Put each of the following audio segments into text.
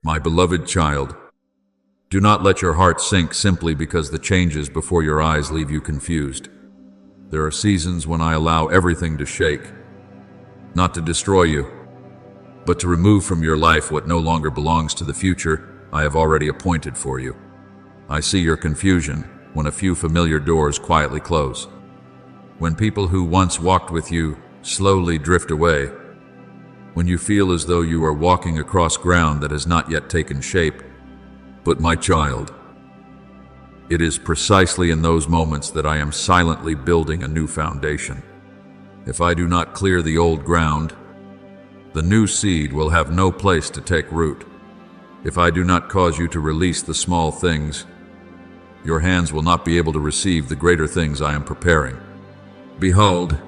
My beloved child, do not let your heart sink simply because the changes before your eyes leave you confused. There are seasons when I allow everything to shake, not to destroy you, but to remove from your life what no longer belongs to the future I have already appointed for you. I see your confusion when a few familiar doors quietly close, when people who once walked with you slowly drift away, when you feel as though you are walking across ground that has not yet taken shape. But my child, it is precisely in those moments that I am silently building a new foundation. If I do not clear the old ground, the new seed will have no place to take root. If I do not cause you to release the small things, your hands will not be able to receive the greater things I am preparing. Behold,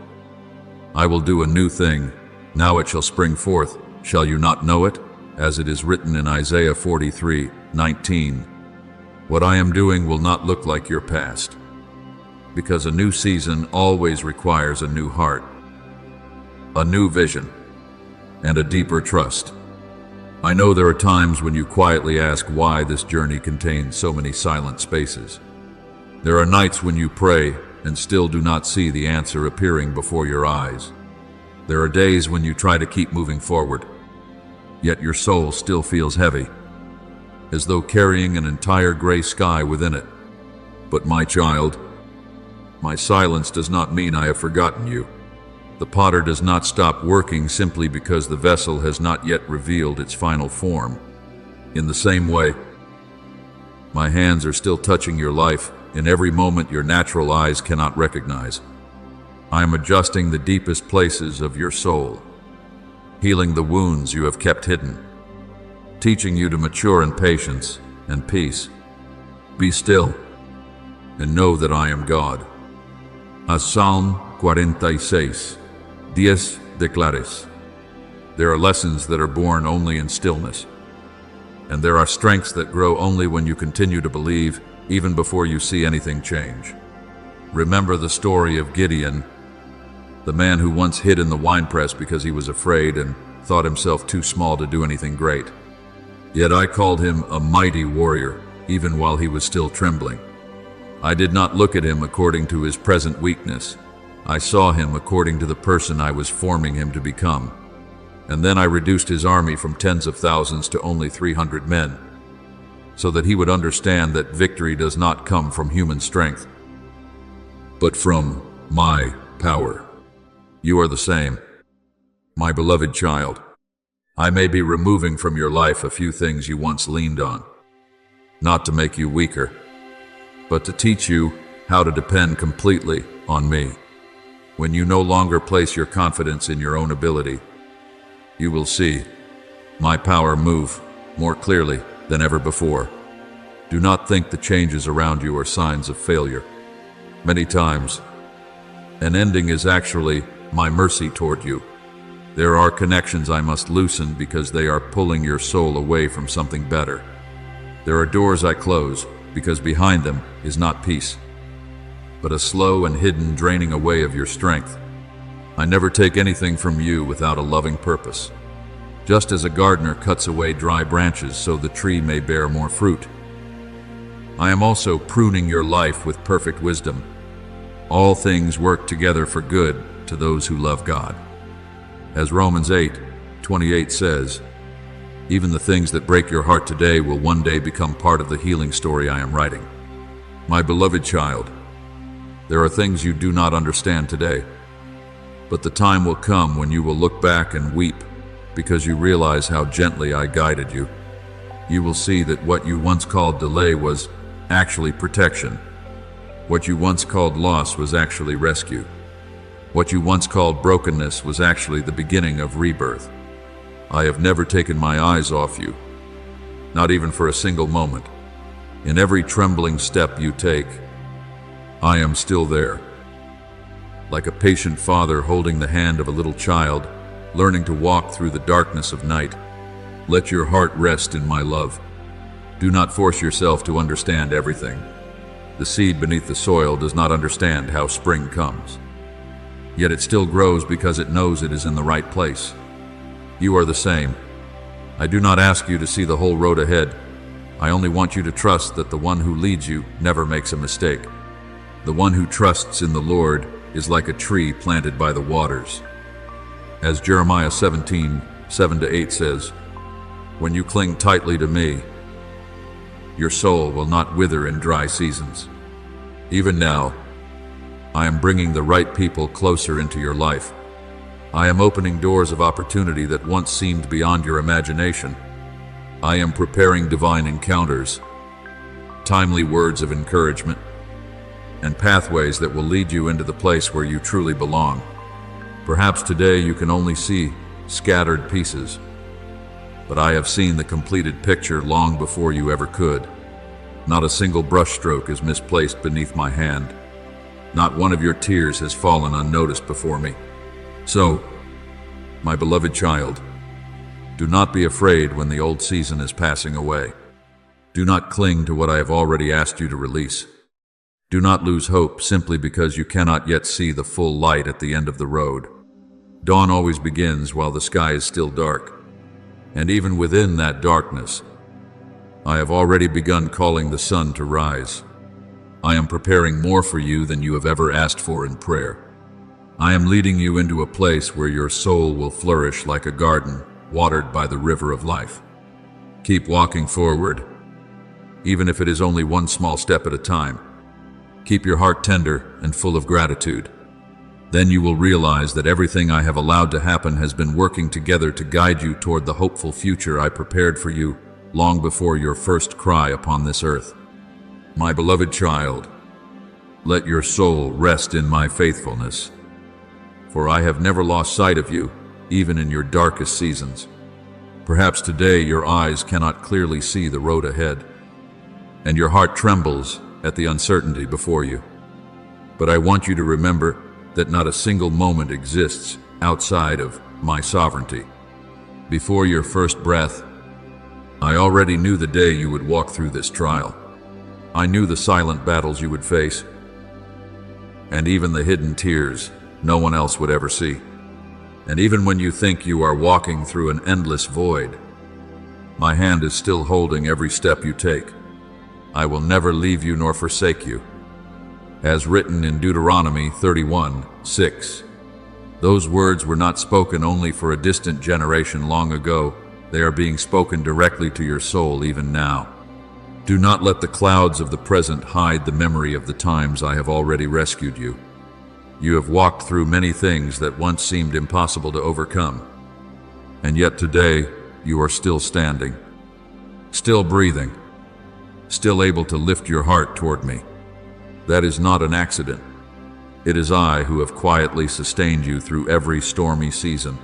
I will do a new thing. Now it shall spring forth. Shall you not know it? As it is written in Isaiah 43:19. What I am doing will not look like your past, because a new season always requires a new heart, a new vision, and a deeper trust. I know there are times when you quietly ask why this journey contains so many silent spaces. There are nights when you pray and still do not see the answer appearing before your eyes. There are days when you try to keep moving forward, yet your soul still feels heavy, as though carrying an entire gray sky within it. But my child, my silence does not mean I have forgotten you. The potter does not stop working simply because the vessel has not yet revealed its final form. In the same way, my hands are still touching your life in every moment your natural eyes cannot recognize. I am adjusting the deepest places of your soul, healing the wounds you have kept hidden, teaching you to mature in patience and peace. Be still and know that I am God. As Psalm 46, 10 declares, there are lessons that are born only in stillness, and there are strengths that grow only when you continue to believe, even before you see anything change. Remember the story of Gideon, the man who once hid in the winepress because he was afraid and thought himself too small to do anything great. Yet I called him a mighty warrior, even while he was still trembling. I did not look at him according to his present weakness. I saw him according to the person I was forming him to become. And then I reduced his army from tens of thousands to only 300 men, so that he would understand that victory does not come from human strength, but from my power. You are the same, my beloved child. I may be removing from your life a few things you once leaned on, not to make you weaker, but to teach you how to depend completely on me. When you no longer place your confidence in your own ability, you will see my power move more clearly than ever before. Do not think the changes around you are signs of failure. Many times, an ending is actually my mercy toward you. There are connections I must loosen because they are pulling your soul away from something better. There are doors I close because behind them is not peace, but a slow and hidden draining away of your strength. I never take anything from you without a loving purpose. Just as a gardener cuts away dry branches so the tree may bear more fruit, I am also pruning your life with perfect wisdom. All things work together for good to those who love God. As Romans 8:28 says, even the things that break your heart today will one day become part of the healing story I am writing. My beloved child, there are things you do not understand today, but the time will come when you will look back and weep because you realize how gently I guided you. You will see that what you once called delay was actually protection. What you once called loss was actually rescue. What you once called brokenness was actually the beginning of rebirth. I have never taken my eyes off you, not even for a single moment. In every trembling step you take, I am still there. Like a patient father holding the hand of a little child, learning to walk through the darkness of night, let your heart rest in my love. Do not force yourself to understand everything. The seed beneath the soil does not understand how spring comes. Yet it still grows because it knows it is in the right place. You are the same. I do not ask you to see the whole road ahead. I only want you to trust that the one who leads you never makes a mistake. The one who trusts in the Lord is like a tree planted by the waters. As Jeremiah 17:7-8 says, "When you cling tightly to me, your soul will not wither in dry seasons." Even now, I am bringing the right people closer into your life. I am opening doors of opportunity that once seemed beyond your imagination. I am preparing divine encounters, timely words of encouragement, and pathways that will lead you into the place where you truly belong. Perhaps today you can only see scattered pieces, but I have seen the completed picture long before you ever could. Not a single brushstroke is misplaced beneath my hand. Not one of your tears has fallen unnoticed before me. So, my beloved child, do not be afraid when the old season is passing away. Do not cling to what I have already asked you to release. Do not lose hope simply because you cannot yet see the full light at the end of the road. Dawn always begins while the sky is still dark. And even within that darkness, I have already begun calling the sun to rise. I am preparing more for you than you have ever asked for in prayer. I am leading you into a place where your soul will flourish like a garden watered by the river of life. Keep walking forward, even if it is only one small step at a time. Keep your heart tender and full of gratitude. Then you will realize that everything I have allowed to happen has been working together to guide you toward the hopeful future I prepared for you long before your first cry upon this earth. My beloved child, let your soul rest in my faithfulness, for I have never lost sight of you, even in your darkest seasons. Perhaps today your eyes cannot clearly see the road ahead, and your heart trembles at the uncertainty before you. But I want you to remember that not a single moment exists outside of my sovereignty. Before your first breath, I already knew the day you would walk through this trial. I knew the silent battles you would face, and even the hidden tears no one else would ever see. And even when you think you are walking through an endless void, my hand is still holding every step you take. I will never leave you nor forsake you. As written in Deuteronomy 31:6, those words were not spoken only for a distant generation long ago. They are being spoken directly to your soul even now. Do not let the clouds of the present hide the memory of the times I have already rescued you. You have walked through many things that once seemed impossible to overcome, and yet today you are still standing, still breathing, still able to lift your heart toward me. That is not an accident. It is I who have quietly sustained you through every stormy season.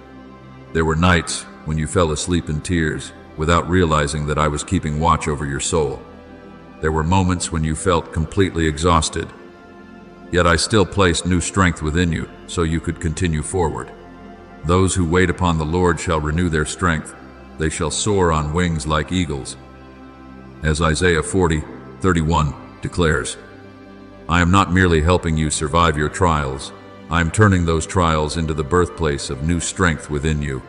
There were nights when you fell asleep in tears without realizing that I was keeping watch over your soul. There were moments when you felt completely exhausted, yet I still placed new strength within you so you could continue forward. Those who wait upon the Lord shall renew their strength. They shall soar on wings like eagles. As Isaiah 40:31 declares, I am not merely helping you survive your trials. I am turning those trials into the birthplace of new strength within you.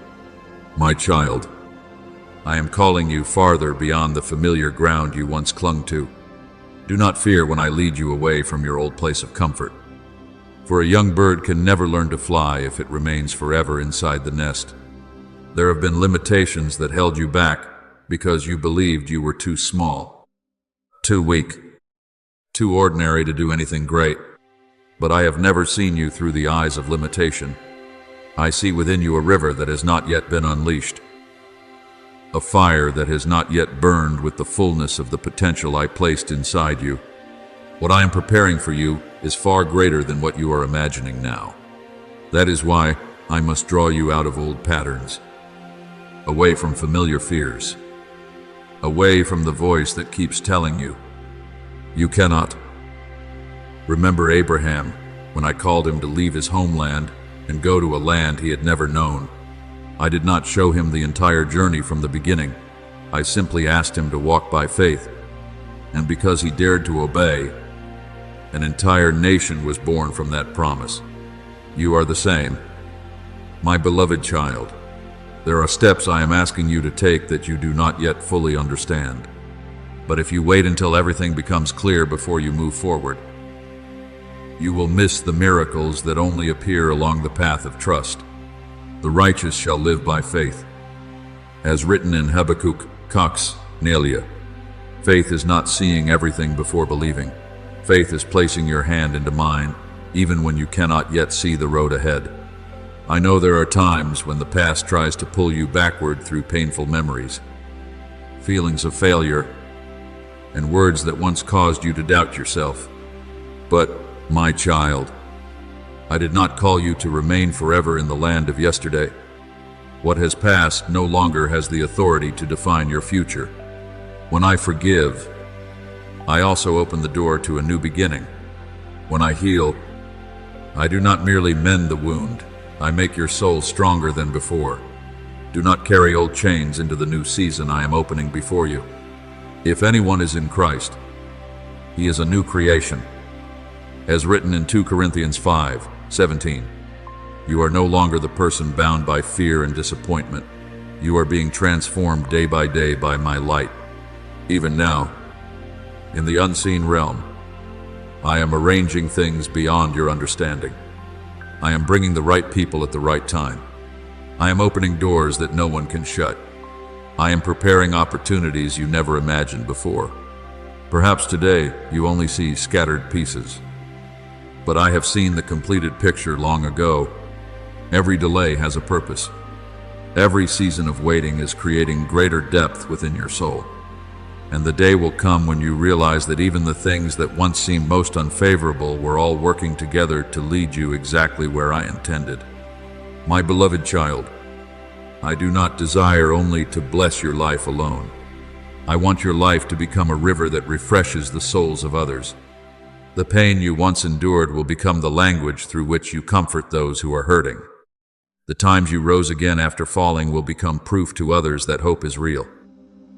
My child, I am calling you farther beyond the familiar ground you once clung to. Do not fear when I lead you away from your old place of comfort. For a young bird can never learn to fly if it remains forever inside the nest. There have been limitations that held you back because you believed you were too small, too weak, too ordinary to do anything great. But I have never seen you through the eyes of limitation. I see within you a river that has not yet been unleashed, a fire that has not yet burned with the fullness of the potential I placed inside you. What I am preparing for you is far greater than what you are imagining now. That is why I must draw you out of old patterns, away from familiar fears, away from the voice that keeps telling you, you cannot. Remember Abraham, when I called him to leave his homeland and go to a land he had never known. I did not show him the entire journey from the beginning. I simply asked him to walk by faith. And because he dared to obey, an entire nation was born from that promise. You are the same. My beloved child, There are steps I am asking you to take that you do not yet fully understand. But if you wait until everything becomes clear before you move forward, you will miss the miracles that only appear along the path of trust. The righteous shall live by faith. As written in Habakkuk, Cox, Nelia, faith is not seeing everything before believing. Faith is placing your hand into mine, even when you cannot yet see the road ahead. I know there are times when the past tries to pull you backward through painful memories, feelings of failure, and words that once caused you to doubt yourself. But, my child, I did not call you to remain forever in the land of yesterday. What has passed no longer has the authority to define your future. When I forgive, I also open the door to a new beginning. When I heal, I do not merely mend the wound, I make your soul stronger than before. Do not carry old chains into the new season I am opening before you. If anyone is in Christ, he is a new creation. As written in 2 Corinthians 5:17, you are no longer the person bound by fear and disappointment. You are being transformed day by day by my light. Even now, in the unseen realm, I am arranging things beyond your understanding. I am bringing the right people at the right time. I am opening doors that no one can shut. I am preparing opportunities you never imagined before. Perhaps today you only see scattered pieces, but I have seen the completed picture long ago. Every delay has a purpose. Every season of waiting is creating greater depth within your soul. And the day will come when you realize that even the things that once seemed most unfavorable were all working together to lead you exactly where I intended. My beloved child, I do not desire only to bless your life alone. I want your life to become a river that refreshes the souls of others. The pain you once endured will become the language through which you comfort those who are hurting. The times you rose again after falling will become proof to others that hope is real.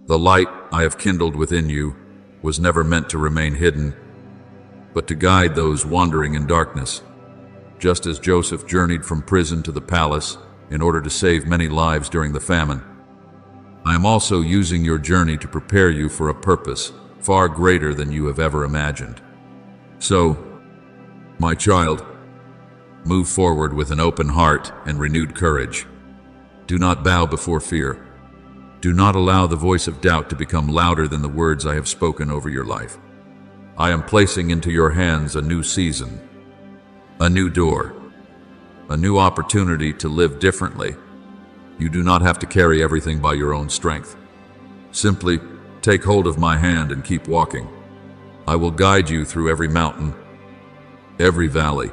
The light I have kindled within you was never meant to remain hidden, but to guide those wandering in darkness. Just as Joseph journeyed from prison to the palace in order to save many lives during the famine, I am also using your journey to prepare you for a purpose far greater than you have ever imagined. So, my child, move forward with an open heart and renewed courage. Do not bow before fear. Do not allow the voice of doubt to become louder than the words I have spoken over your life. I am placing into your hands a new season, a new door, a new opportunity to live differently. You do not have to carry everything by your own strength. Simply take hold of my hand and keep walking. I will guide you through every mountain, every valley,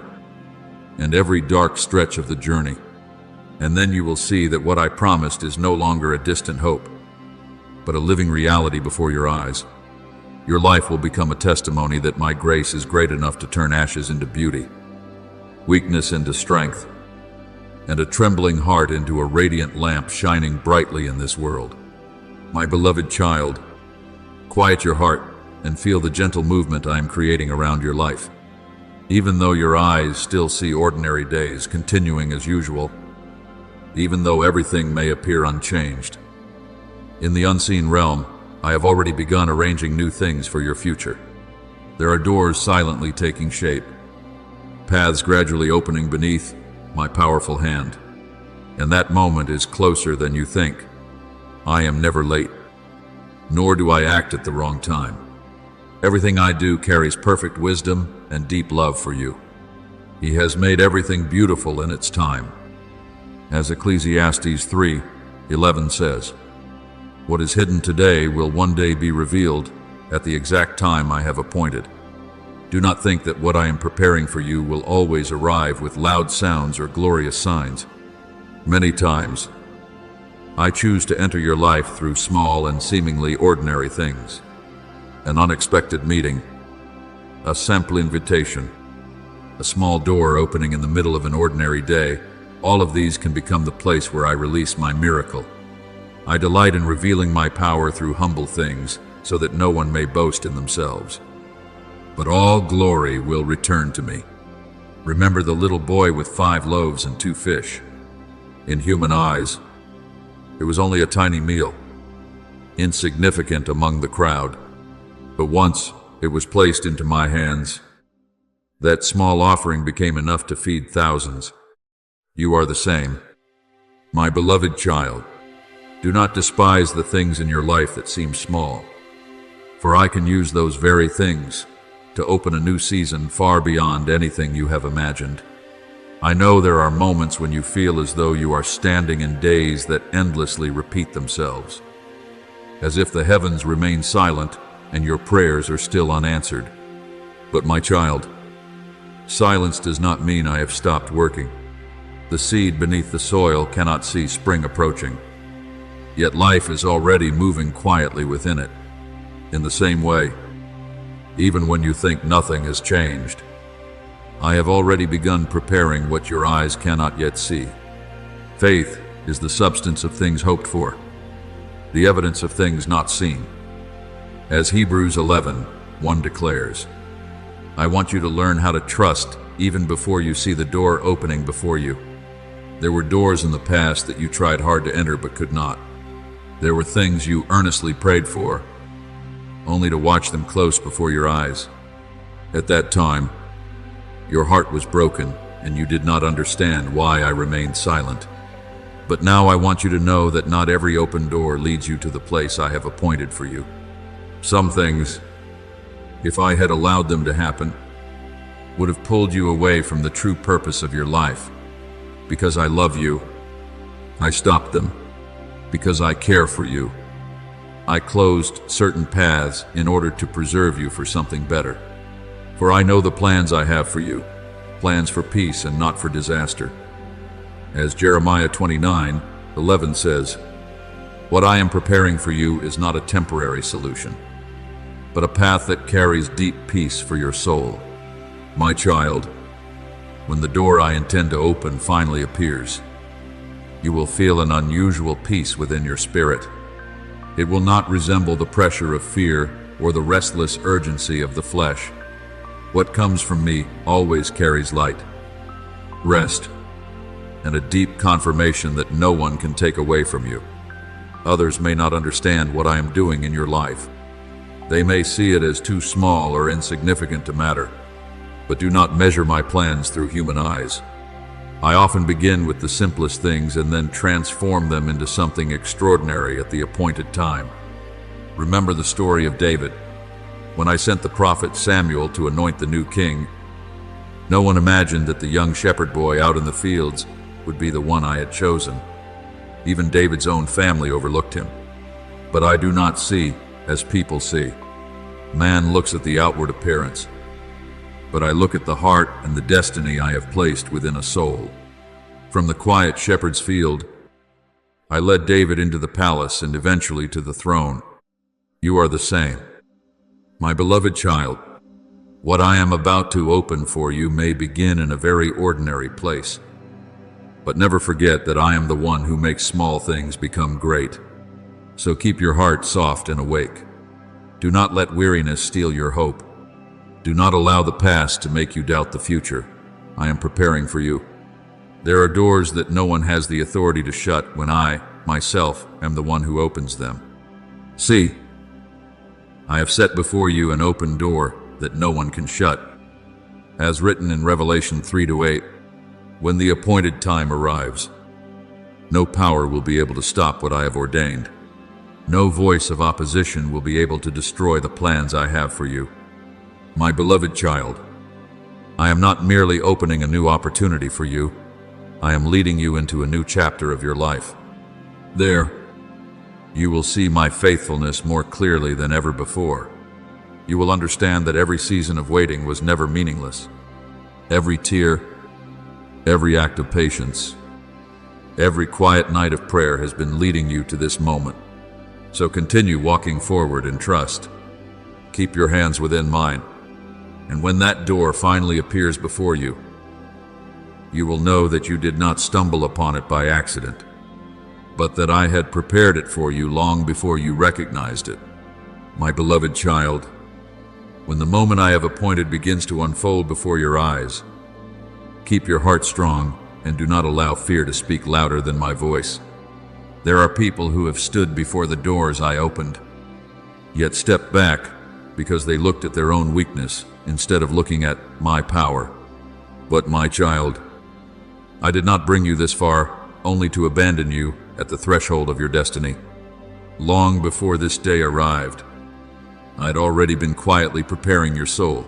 and every dark stretch of the journey. And then you will see that what I promised is no longer a distant hope, but a living reality before your eyes. Your life will become a testimony that my grace is great enough to turn ashes into beauty, weakness into strength, and a trembling heart into a radiant lamp shining brightly in this world. My beloved child, quiet your heart and feel the gentle movement I am creating around your life. Even though your eyes still see ordinary days continuing as usual, even though everything may appear unchanged, in the unseen realm, I have already begun arranging new things for your future. There are doors silently taking shape, paths gradually opening beneath my powerful hand, and that moment is closer than you think. I am never late, nor do I act at the wrong time. Everything I do carries perfect wisdom and deep love for you. He has made everything beautiful in its time. As Ecclesiastes 3:11 says, what is hidden today will one day be revealed at the exact time I have appointed. Do not think that what I am preparing for you will always arrive with loud sounds or glorious signs. Many times, I choose to enter your life through small and seemingly ordinary things. An unexpected meeting, a simple invitation, a small door opening in the middle of an ordinary day. All of these can become the place where I release my miracle. I delight in revealing my power through humble things so that no one may boast in themselves. But all glory will return to me. Remember the little boy with 5 loaves and 2 fish. In human eyes, It was only a tiny meal, insignificant among the crowd. But once it was placed into my hands, that small offering became enough to feed thousands. You are the same. My beloved child, do not despise the things in your life that seem small, for I can use those very things to open a new season far beyond anything you have imagined. I know there are moments when you feel as though you are standing in days that endlessly repeat themselves, as if the heavens remain silent and your prayers are still unanswered. But my child, silence does not mean I have stopped working. The seed beneath the soil cannot see spring approaching, yet life is already moving quietly within it. In the same way, even when you think nothing has changed, I have already begun preparing what your eyes cannot yet see. Faith is the substance of things hoped for, the evidence of things not seen. As Hebrews 11:1 declares, I want you to learn how to trust even before you see the door opening before you. There were doors in the past that you tried hard to enter but could not. There were things you earnestly prayed for, only to watch them close before your eyes. At that time, your heart was broken and you did not understand why I remained silent. But now I want you to know that not every open door leads you to the place I have appointed for you. Some things, if I had allowed them to happen, would have pulled you away from the true purpose of your life. Because I love you, I stopped them. Because I care for you, I closed certain paths in order to preserve you for something better. For I know the plans I have for you, plans for peace and not for disaster. As Jeremiah 29:11 says, what I am preparing for you is not a temporary solution, but a path that carries deep peace for your soul. My child, when the door I intend to open finally appears, you will feel an unusual peace within your spirit. It will not resemble the pressure of fear or the restless urgency of the flesh. What comes from me always carries light, rest, and a deep confirmation that no one can take away from you. Others may not understand what I am doing in your life. They may see it as too small or insignificant to matter, but do not measure my plans through human eyes. I often begin with the simplest things and then transform them into something extraordinary at the appointed time. Remember the story of David. When I sent the prophet Samuel to anoint the new king, no one imagined that the young shepherd boy out in the fields would be the one I had chosen. Even David's own family overlooked him. But I do not see as people see. Man looks at the outward appearance, but I look at the heart and the destiny I have placed within a soul. From the quiet shepherd's field, I led David into the palace and eventually to the throne. You are the same. My beloved child, what I am about to open for you may begin in a very ordinary place. But never forget that I am the one who makes small things become great. So keep your heart soft and awake. Do not let weariness steal your hope. Do not allow the past to make you doubt the future. I am preparing for you. There are doors that no one has the authority to shut when I, myself, am the one who opens them. See, I have set before you an open door that no one can shut. As written in Revelation 3-8, when the appointed time arrives, no power will be able to stop what I have ordained. No voice of opposition will be able to destroy the plans I have for you. My beloved child, I am not merely opening a new opportunity for you. I am leading you into a new chapter of your life. There, you will see my faithfulness more clearly than ever before. You will understand that every season of waiting was never meaningless. Every tear, every act of patience, every quiet night of prayer has been leading you to this moment. So continue walking forward in trust. Keep your hands within mine, and when that door finally appears before you, you will know that you did not stumble upon it by accident, but that I had prepared it for you long before you recognized it. My beloved child, when the moment I have appointed begins to unfold before your eyes, keep your heart strong and do not allow fear to speak louder than my voice. There are people who have stood before the doors I opened, yet stepped back because they looked at their own weakness instead of looking at my power. But my child, I did not bring you this far only to abandon you at the threshold of your destiny. Long before this day arrived, I'd already been quietly preparing your soul.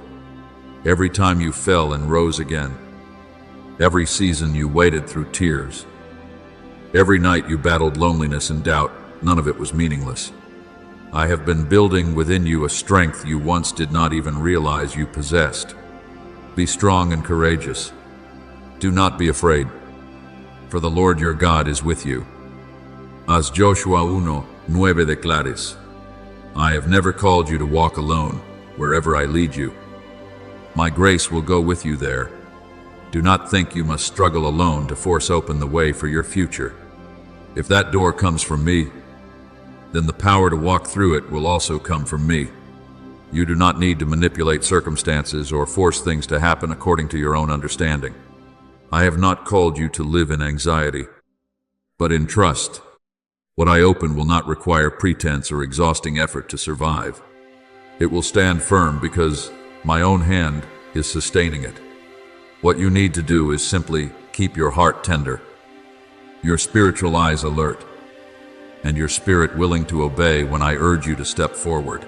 Every time you fell and rose again, every season you waded through tears, every night you battled loneliness and doubt, none of it was meaningless. I have been building within you a strength you once did not even realize you possessed. Be strong and courageous. Do not be afraid, for the Lord your God is with you. As Joshua 1:9 declares, I have never called you to walk alone wherever I lead you. My grace will go with you there. Do not think you must struggle alone to force open the way for your future. If that door comes from me, then the power to walk through it will also come from me. You do not need to manipulate circumstances or force things to happen according to your own understanding. I have not called you to live in anxiety, but in trust. What I open will not require pretense or exhausting effort to survive. It will stand firm because my own hand is sustaining it. What you need to do is simply keep your heart tender, your spiritual eyes alert, and your spirit willing to obey when I urge you to step forward.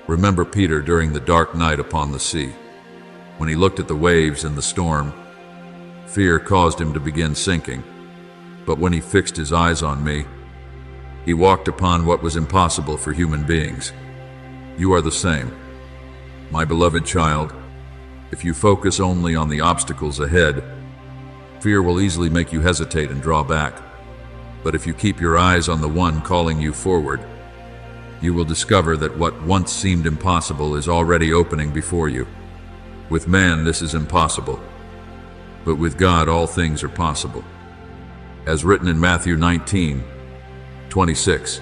Remember Peter during the dark night upon the sea. When he looked at the waves and the storm, fear caused him to begin sinking. But when he fixed his eyes on me, he walked upon what was impossible for human beings. You are the same. My beloved child, if you focus only on the obstacles ahead, fear will easily make you hesitate and draw back. But if you keep your eyes on the one calling you forward, you will discover that what once seemed impossible is already opening before you. With man, this is impossible, but with God, all things are possible. As written in Matthew 19:26,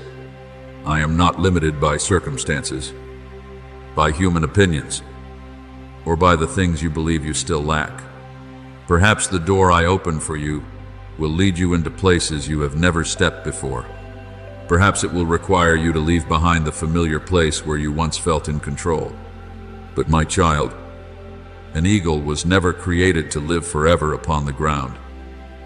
I am not limited by circumstances, by human opinions, or by the things you believe you still lack. Perhaps the door I open for you will lead you into places you have never stepped before. Perhaps it will require you to leave behind the familiar place where you once felt in control. But my child, an eagle was never created to live forever upon the ground.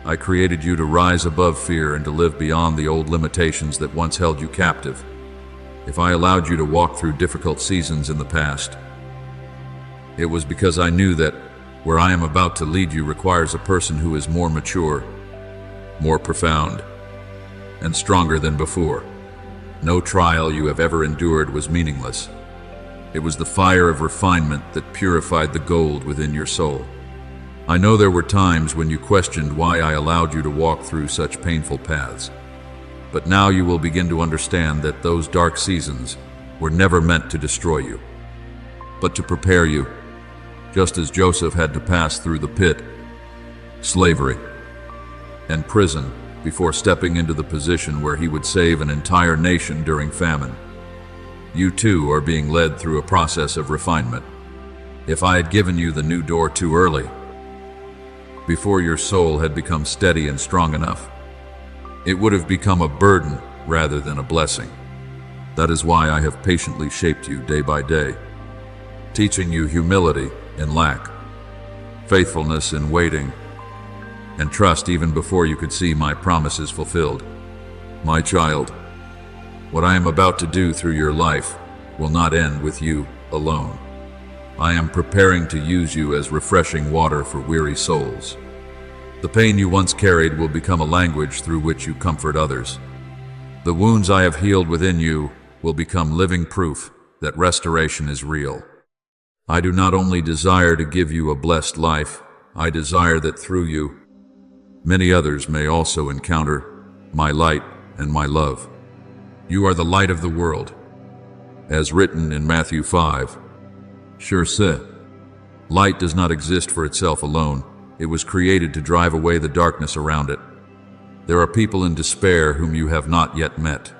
I created you to rise above fear and to live beyond the old limitations that once held you captive. If I allowed you to walk through difficult seasons in the past, it was because I knew that where I am about to lead you requires a person who is more mature, more profound, and stronger than before. No trial you have ever endured was meaningless. It was the fire of refinement that purified the gold within your soul. I know there were times when you questioned why I allowed you to walk through such painful paths. But now you will begin to understand that those dark seasons were never meant to destroy you, but to prepare you, just as Joseph had to pass through the pit, slavery, and prison before stepping into the position where he would save an entire nation during famine. You too are being led through a process of refinement. If I had given you the new door too early, before your soul had become steady and strong enough, it would have become a burden rather than a blessing. That is why I have patiently shaped you day by day, teaching you humility in lack, faithfulness in waiting, and trust even before you could see my promises fulfilled. My child, what I am about to do through your life will not end with you alone. I am preparing to use you as refreshing water for weary souls. The pain you once carried will become a language through which you comfort others. The wounds I have healed within you will become living proof that restoration is real. I do not only desire to give you a blessed life, I desire that through you, many others may also encounter my light and my love. You are the light of the world. As written in Matthew 5, Sure said, light does not exist for itself alone. It was created to drive away the darkness around it. There are people in despair whom you have not yet met.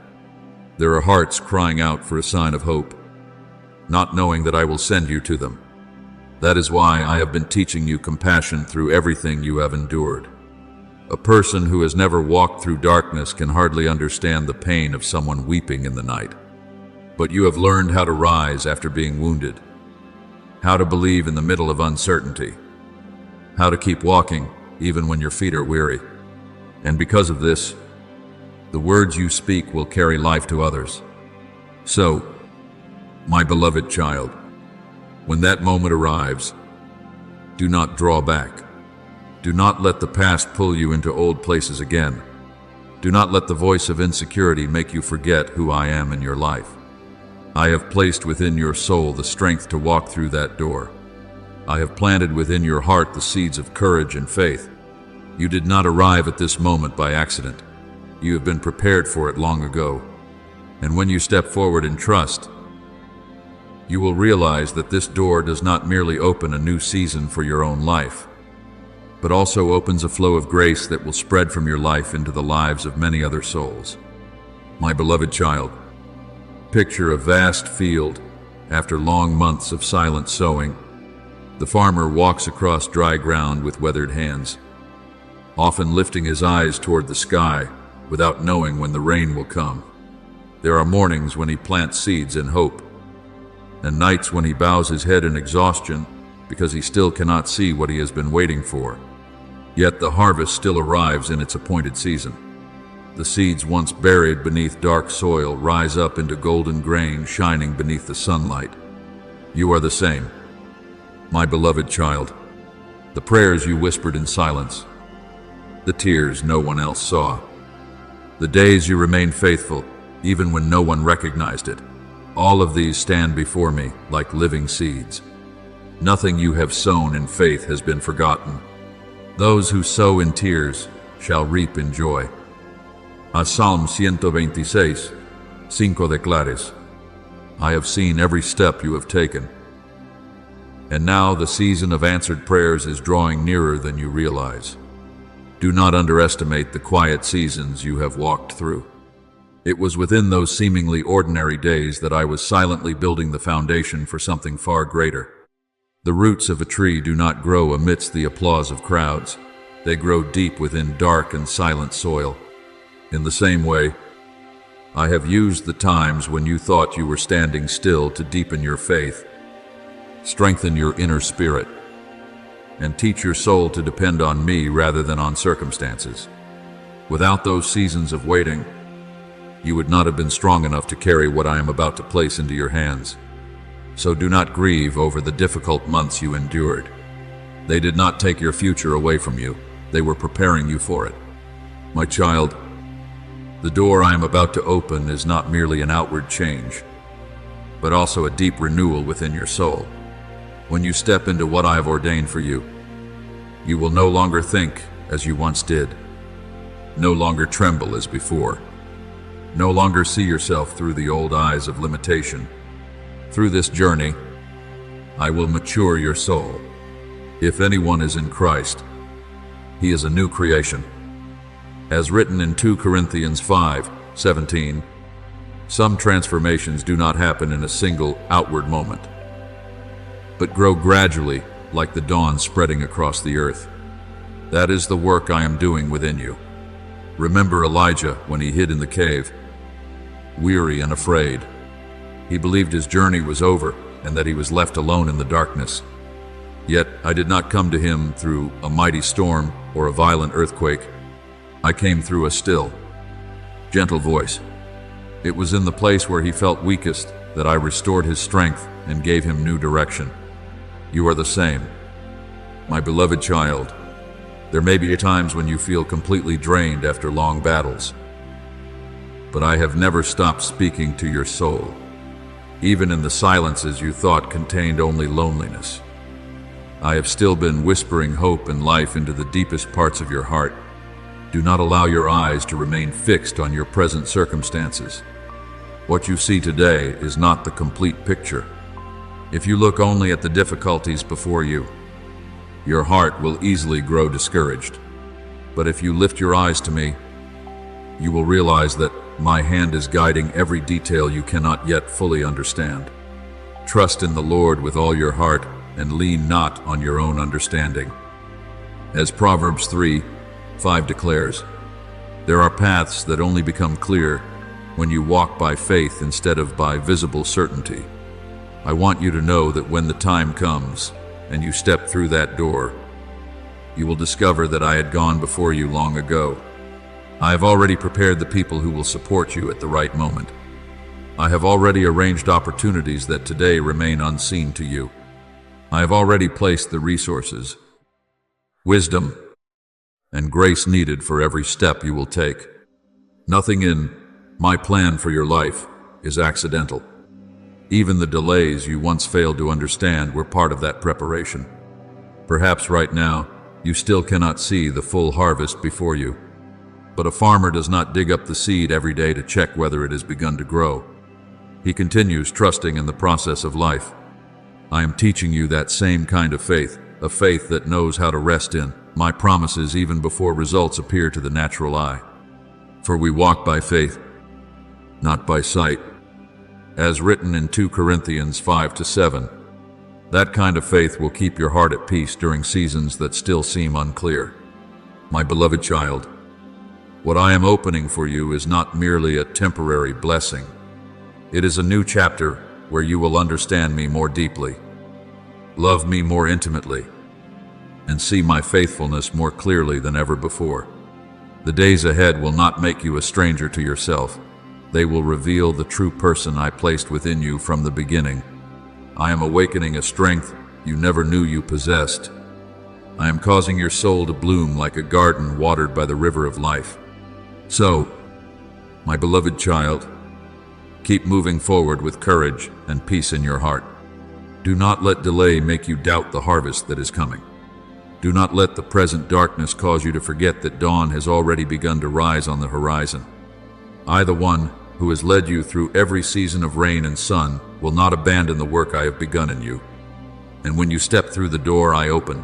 There are hearts crying out for a sign of hope, not knowing that I will send you to them. That is why I have been teaching you compassion through everything you have endured. A person who has never walked through darkness can hardly understand the pain of someone weeping in the night. But you have learned how to rise after being wounded, how to believe in the middle of uncertainty, how to keep walking even when your feet are weary. And because of this, the words you speak will carry life to others. So, my beloved child, when that moment arrives, do not draw back. Do not let the past pull you into old places again. Do not let the voice of insecurity make you forget who I am in your life. I have placed within your soul the strength to walk through that door. I have planted within your heart the seeds of courage and faith. You did not arrive at this moment by accident. You have been prepared for it long ago. And when you step forward in trust, you will realize that this door does not merely open a new season for your own life, but also opens a flow of grace that will spread from your life into the lives of many other souls. My beloved child, picture a vast field after long months of silent sowing. The farmer walks across dry ground with weathered hands, often lifting his eyes toward the sky without knowing when the rain will come. There are mornings when he plants seeds in hope, and nights when he bows his head in exhaustion because he still cannot see what he has been waiting for. Yet the harvest still arrives in its appointed season. The seeds once buried beneath dark soil rise up into golden grain shining beneath the sunlight. You are the same, my beloved child. The prayers you whispered in silence, the tears no one else saw, the days you remained faithful even when no one recognized it, all of these stand before me like living seeds. Nothing you have sown in faith has been forgotten. Those who sow in tears shall reap in joy. As Psalm 126, 5 declares, I have seen every step you have taken. And now the season of answered prayers is drawing nearer than you realize. Do not underestimate the quiet seasons you have walked through. It was within those seemingly ordinary days that I was silently building the foundation for something far greater. The roots of a tree do not grow amidst the applause of crowds. They grow deep within dark and silent soil. In the same way, I have used the times when you thought you were standing still to deepen your faith, strengthen your inner spirit, and teach your soul to depend on me rather than on circumstances. Without those seasons of waiting, you would not have been strong enough to carry what I am about to place into your hands. So do not grieve over the difficult months you endured. They did not take your future away from you. They were preparing you for it. My child, the door I am about to open is not merely an outward change, but also a deep renewal within your soul. When you step into what I have ordained for you, you will no longer think as you once did, no longer tremble as before, no longer see yourself through the old eyes of limitation. Through this journey, I will mature your soul. If anyone is in Christ, he is a new creation. As written in 2 Corinthians 5:17, some transformations do not happen in a single outward moment, but grow gradually like the dawn spreading across the earth. That is the work I am doing within you. Remember Elijah when he hid in the cave, weary and afraid. He believed his journey was over and that he was left alone in the darkness. Yet I did not come to him through a mighty storm or a violent earthquake. I came through a still, gentle voice. It was in the place where he felt weakest that I restored his strength and gave him new direction. You are the same, my beloved child. There may be times when you feel completely drained after long battles, but I have never stopped speaking to your soul, even in the silences you thought contained only loneliness. I have still been whispering hope and life into the deepest parts of your heart. Do not allow your eyes to remain fixed on your present circumstances. What you see today is not the complete picture. If you look only at the difficulties before you, your heart will easily grow discouraged. But if you lift your eyes to me, you will realize that my hand is guiding every detail you cannot yet fully understand. Trust in the Lord with all your heart and lean not on your own understanding. As Proverbs 3, 5 declares, there are paths that only become clear when you walk by faith instead of by visible certainty. I want you to know that when the time comes and you step through that door, you will discover that I had gone before you long ago. I have already prepared the people who will support you at the right moment. I have already arranged opportunities that today remain unseen to you. I have already placed the resources, wisdom, and grace needed for every step you will take. Nothing in my plan for your life is accidental. Even the delays you once failed to understand were part of that preparation. Perhaps right now, you still cannot see the full harvest before you. But a farmer does not dig up the seed every day to check whether it has begun to grow. He continues trusting in the process of life. I am teaching you that same kind of faith, a faith that knows how to rest in my promises even before results appear to the natural eye. For we walk by faith, not by sight. As written in 2 Corinthians 5-7, that kind of faith will keep your heart at peace during seasons that still seem unclear. My beloved child, what I am opening for you is not merely a temporary blessing. It is a new chapter where you will understand me more deeply, love me more intimately, and see my faithfulness more clearly than ever before. The days ahead will not make you a stranger to yourself. They will reveal the true person I placed within you from the beginning. I am awakening a strength you never knew you possessed. I am causing your soul to bloom like a garden watered by the river of life. So, my beloved child, keep moving forward with courage and peace in your heart. Do not let delay make you doubt the harvest that is coming. Do not let the present darkness cause you to forget that dawn has already begun to rise on the horizon. I, the one who has led you through every season of rain and sun, will not abandon the work I have begun in you. And when you step through the door I open,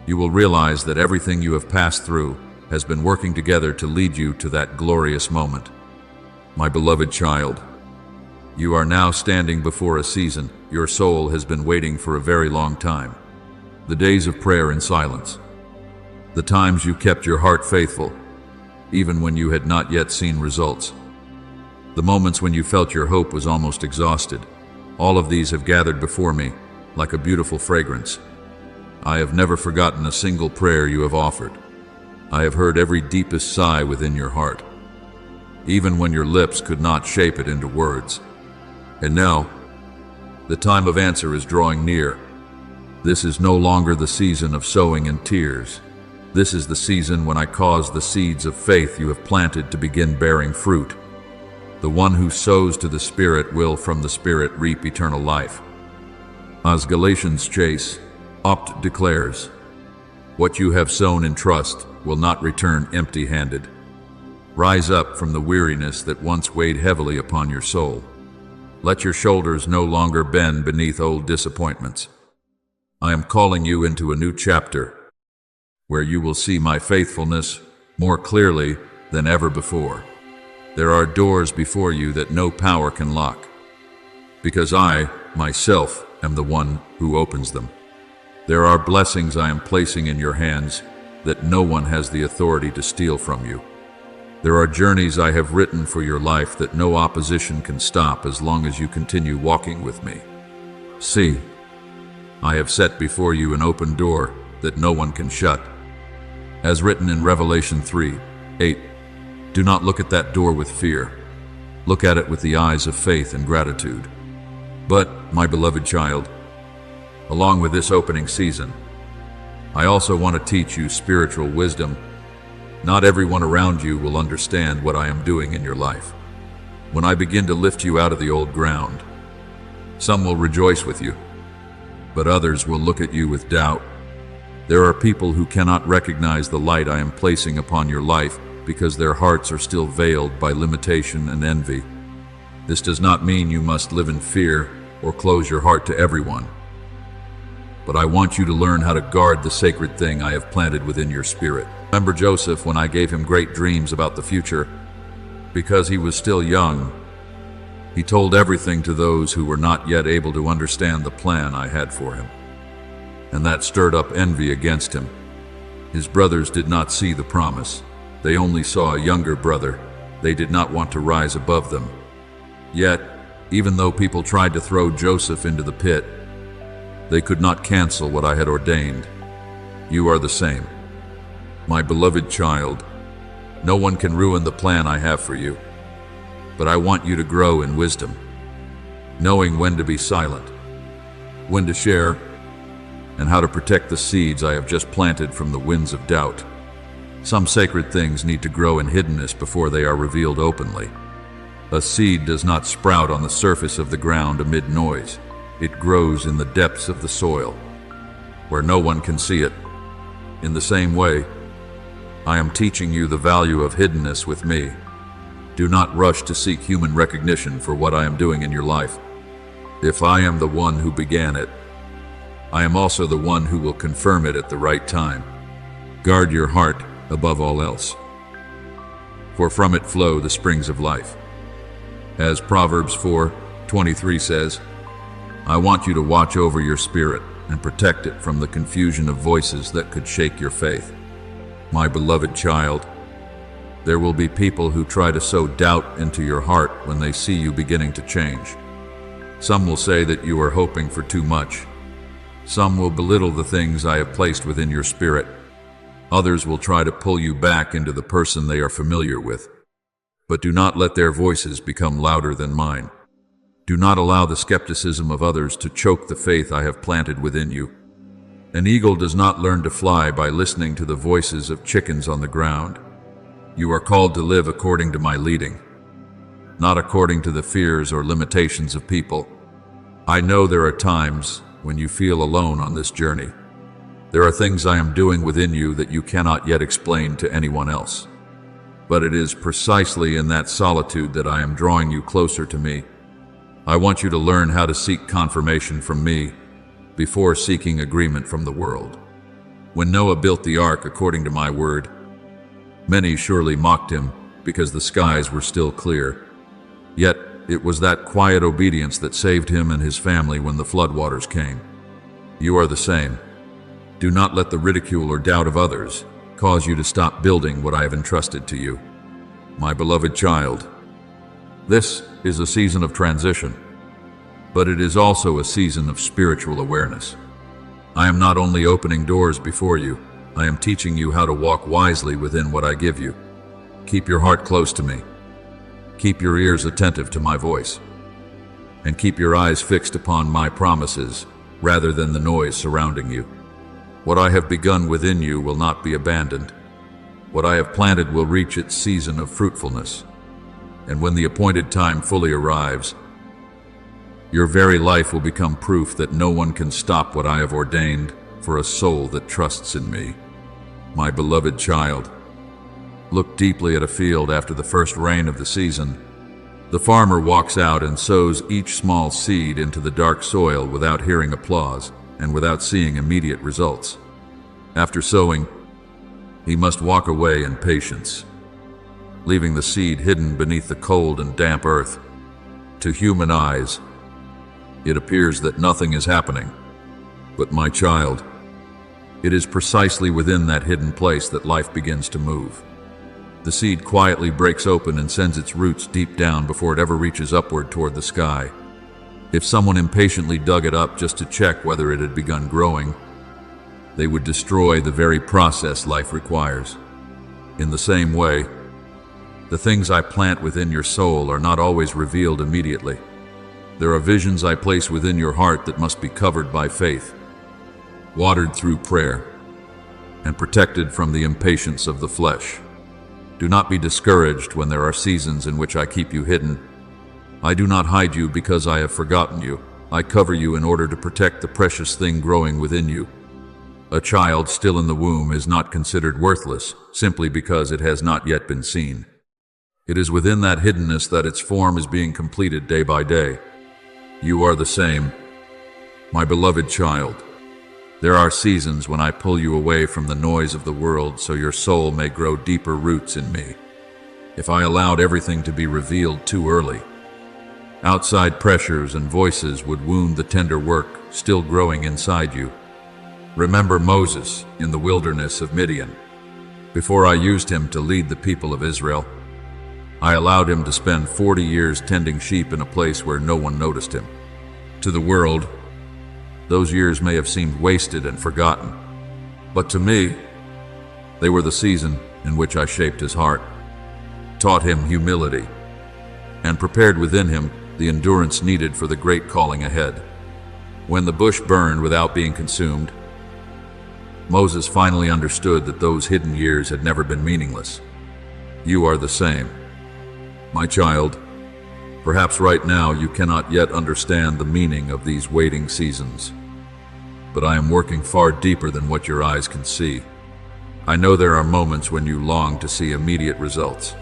you will realize that everything you have passed through has been working together to lead you to that glorious moment. My beloved child, you are now standing before a season your soul has been waiting for a very long time. The days of prayer and silence. The times you kept your heart faithful, even when you had not yet seen results. The moments when you felt your hope was almost exhausted. All of these have gathered before me like a beautiful fragrance. I have never forgotten a single prayer you have offered. I have heard every deepest sigh within your heart, even when your lips could not shape it into words. And now, the time of answer is drawing near. This is no longer the season of sowing and tears. This is the season when I cause the seeds of faith you have planted to begin bearing fruit. The one who sows to the Spirit will from the Spirit reap eternal life. As Galatians chase, Opt declares, what you have sown in trust will not return empty-handed. Rise up from the weariness that once weighed heavily upon your soul. Let your shoulders no longer bend beneath old disappointments. I am calling you into a new chapter where you will see my faithfulness more clearly than ever before. There are doors before you that no power can lock, because I, myself, am the one who opens them. There are blessings I am placing in your hands that no one has the authority to steal from you. There are journeys I have written for your life that no opposition can stop as long as you continue walking with me. See, I have set before you an open door that no one can shut. As written in Revelation 3:8, do not look at that door with fear. Look at it with the eyes of faith and gratitude. But, my beloved child, along with this opening season, I also want to teach you spiritual wisdom. Not everyone around you will understand what I am doing in your life. When I begin to lift you out of the old ground, some will rejoice with you, but others will look at you with doubt. There are people who cannot recognize the light I am placing upon your life because their hearts are still veiled by limitation and envy. This does not mean you must live in fear or close your heart to everyone. But I want you to learn how to guard the sacred thing I have planted within your spirit. Remember Joseph when I gave him great dreams about the future? Because he was still young, he told everything to those who were not yet able to understand the plan I had for him. And that stirred up envy against him. His brothers did not see the promise. They only saw a younger brother. They did not want to rise above them. Yet, even though people tried to throw Joseph into the pit, they could not cancel what I had ordained. You are the same. My beloved child, no one can ruin the plan I have for you. But I want you to grow in wisdom, knowing when to be silent, when to share, and how to protect the seeds I have just planted from the winds of doubt. Some sacred things need to grow in hiddenness before they are revealed openly. A seed does not sprout on the surface of the ground amid noise. It grows in the depths of the soil, where no one can see it. In the same way, I am teaching you the value of hiddenness with me. Do not rush to seek human recognition for what I am doing in your life. If I am the one who began it, I am also the one who will confirm it at the right time. Guard your heart above all else, for from it flow the springs of life. As Proverbs 4:23 says, I want you to watch over your spirit and protect it from the confusion of voices that could shake your faith. My beloved child, there will be people who try to sow doubt into your heart when they see you beginning to change. Some will say that you are hoping for too much. Some will belittle the things I have placed within your spirit. Others will try to pull you back into the person they are familiar with. But do not let their voices become louder than mine. Do not allow the skepticism of others to choke the faith I have planted within you. An eagle does not learn to fly by listening to the voices of chickens on the ground. You are called to live according to my leading, not according to the fears or limitations of people. I know there are times when you feel alone on this journey. There are things I am doing within you that you cannot yet explain to anyone else. But it is precisely in that solitude that I am drawing you closer to me. I want you to learn how to seek confirmation from me before seeking agreement from the world. When Noah built the ark according to my word, many surely mocked him because the skies were still clear. Yet it was that quiet obedience that saved him and his family when the floodwaters came. You are the same. Do not let the ridicule or doubt of others cause you to stop building what I have entrusted to you. My beloved child, this is a season of transition, but it is also a season of spiritual awareness. I am not only opening doors before you, I am teaching you how to walk wisely within what I give you. Keep your heart close to me. Keep your ears attentive to my voice. And keep your eyes fixed upon my promises rather than the noise surrounding you. What I have begun within you will not be abandoned. What I have planted will reach its season of fruitfulness. And when the appointed time fully arrives, your very life will become proof that no one can stop what I have ordained for a soul that trusts in me. My beloved child, look deeply at a field after the first rain of the season. The farmer walks out and sows each small seed into the dark soil without hearing applause and without seeing immediate results. After sowing, he must walk away in patience, leaving the seed hidden beneath the cold and damp earth. To human eyes, it appears that nothing is happening. But my child, it is precisely within that hidden place that life begins to move. The seed quietly breaks open and sends its roots deep down before it ever reaches upward toward the sky. If someone impatiently dug it up just to check whether it had begun growing, they would destroy the very process life requires. In the same way, the things I plant within your soul are not always revealed immediately. There are visions I place within your heart that must be covered by faith, watered through prayer, and protected from the impatience of the flesh. Do not be discouraged when there are seasons in which I keep you hidden. I do not hide you because I have forgotten you. I cover you in order to protect the precious thing growing within you. A child still in the womb is not considered worthless simply because it has not yet been seen. It is within that hiddenness that its form is being completed day by day. You are the same, my beloved child. There are seasons when I pull you away from the noise of the world so your soul may grow deeper roots in me. If I allowed everything to be revealed too early, outside pressures and voices would wound the tender work still growing inside you. Remember Moses in the wilderness of Midian. Before I used him to lead the people of Israel, I allowed him to spend 40 years tending sheep in a place where no one noticed him. To the world, those years may have seemed wasted and forgotten, but to me, they were the season in which I shaped his heart, taught him humility, and prepared within him the endurance needed for the great calling ahead. When the bush burned without being consumed, Moses finally understood that those hidden years had never been meaningless. You are the same. My child, perhaps right now you cannot yet understand the meaning of these waiting seasons, but I am working far deeper than what your eyes can see. I know there are moments when you long to see immediate results.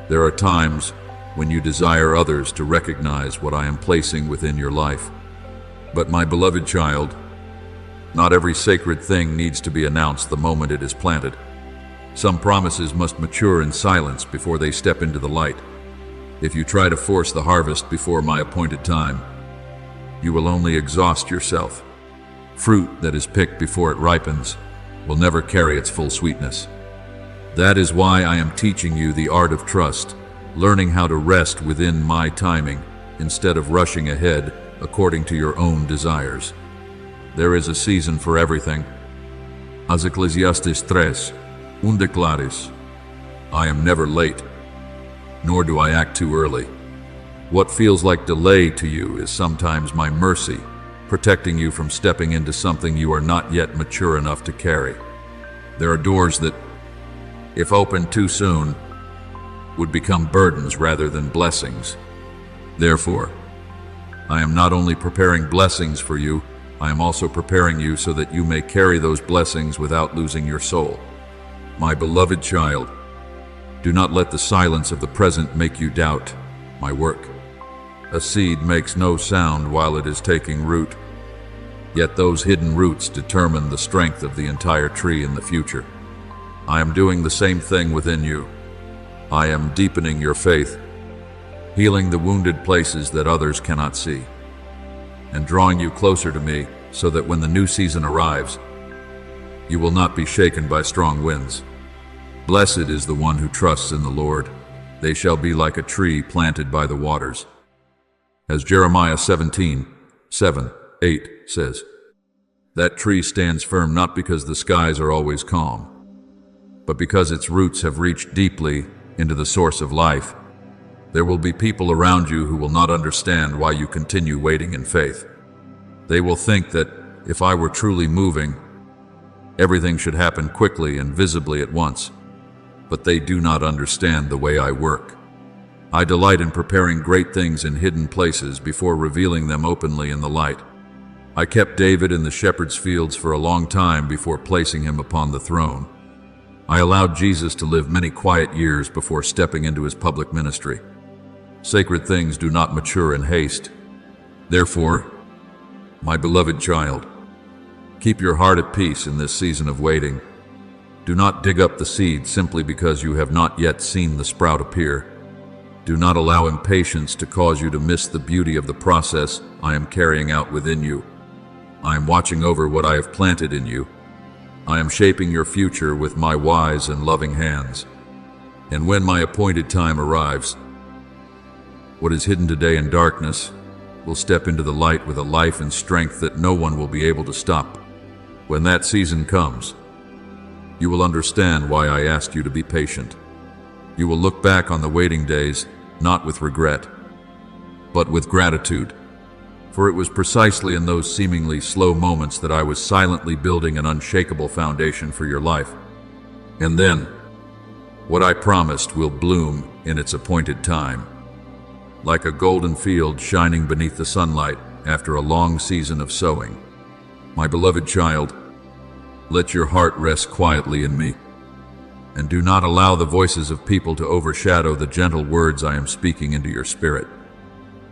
There are times when you desire others to recognize what I am placing within your life. But my beloved child, not every sacred thing needs to be announced the moment it is planted. Some promises must mature in silence before they step into the light. If you try to force the harvest before my appointed time, you will only exhaust yourself. Fruit that is picked before it ripens will never carry its full sweetness. That is why I am teaching you the art of trust, learning how to rest within my timing instead of rushing ahead according to your own desires. There is a season for everything. As Ecclesiastes 3:1 declares, I am never late, nor do I act too early. What feels like delay to you is sometimes my mercy, protecting you from stepping into something you are not yet mature enough to carry. There are doors that, if opened too soon, would become burdens rather than blessings. Therefore, I am not only preparing blessings for you, I am also preparing you so that you may carry those blessings without losing your soul. My beloved child, do not let the silence of the present make you doubt my work. A seed makes no sound while it is taking root, yet those hidden roots determine the strength of the entire tree in the future. I am doing the same thing within you. I am deepening your faith, healing the wounded places that others cannot see, and drawing you closer to me so that when the new season arrives, you will not be shaken by strong winds. Blessed is the one who trusts in the Lord. They shall be like a tree planted by the waters. As Jeremiah 17:7-8 says, that tree stands firm not because the skies are always calm, but because its roots have reached deeply into the source of life. There will be people around you who will not understand why you continue waiting in faith. They will think that if I were truly moving, everything should happen quickly and visibly at once. But they do not understand the way I work. I delight in preparing great things in hidden places before revealing them openly in the light. I kept David in the shepherd's fields for a long time before placing him upon the throne. I allowed Jesus to live many quiet years before stepping into his public ministry. Sacred things do not mature in haste. Therefore, my beloved child, keep your heart at peace in this season of waiting. Do not dig up the seed simply because you have not yet seen the sprout appear. Do not allow impatience to cause you to miss the beauty of the process I am carrying out within you. I am watching over what I have planted in you. I am shaping your future with my wise and loving hands. And when my appointed time arrives, what is hidden today in darkness will step into the light with a life and strength that no one will be able to stop. When that season comes, you will understand why I asked you to be patient. You will look back on the waiting days, not with regret, but with gratitude. For it was precisely in those seemingly slow moments that I was silently building an unshakable foundation for your life. And then, what I promised will bloom in its appointed time, like a golden field shining beneath the sunlight after a long season of sowing. My beloved child, let your heart rest quietly in me, and do not allow the voices of people to overshadow the gentle words I am speaking into your spirit.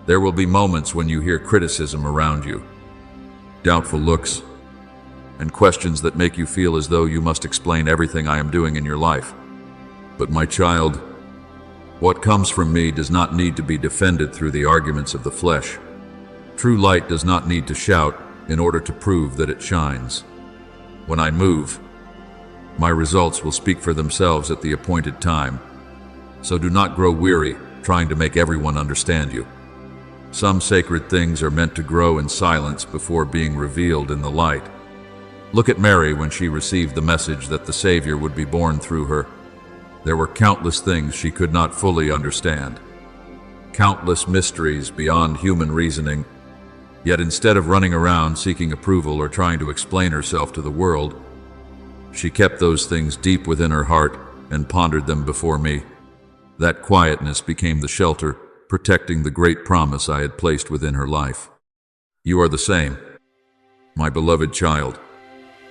There will be moments when you hear criticism around you, doubtful looks, and questions that make you feel as though you must explain everything I am doing in your life. But my child, what comes from me does not need to be defended through the arguments of the flesh. True light does not need to shout in order to prove that it shines. When I move, my results will speak for themselves at the appointed time. So do not grow weary trying to make everyone understand you. Some sacred things are meant to grow in silence before being revealed in the light. Look at Mary when she received the message that the Savior would be born through her. There were countless things she could not fully understand, countless mysteries beyond human reasoning. Yet instead of running around seeking approval or trying to explain herself to the world, she kept those things deep within her heart and pondered them before me. That quietness became the shelter, protecting the great promise I had placed within her life. You are the same, my beloved child.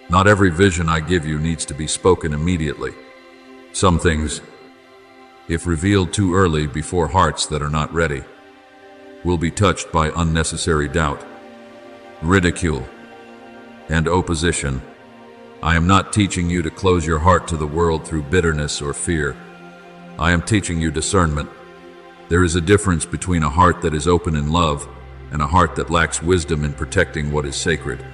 Not every vision I give you needs to be spoken immediately. Some things, if revealed too early before hearts that are not ready, will be touched by unnecessary doubt, ridicule, and opposition. I am not teaching you to close your heart to the world through bitterness or fear. I am teaching you discernment. There is a difference between a heart that is open in love and a heart that lacks wisdom in protecting what is sacred.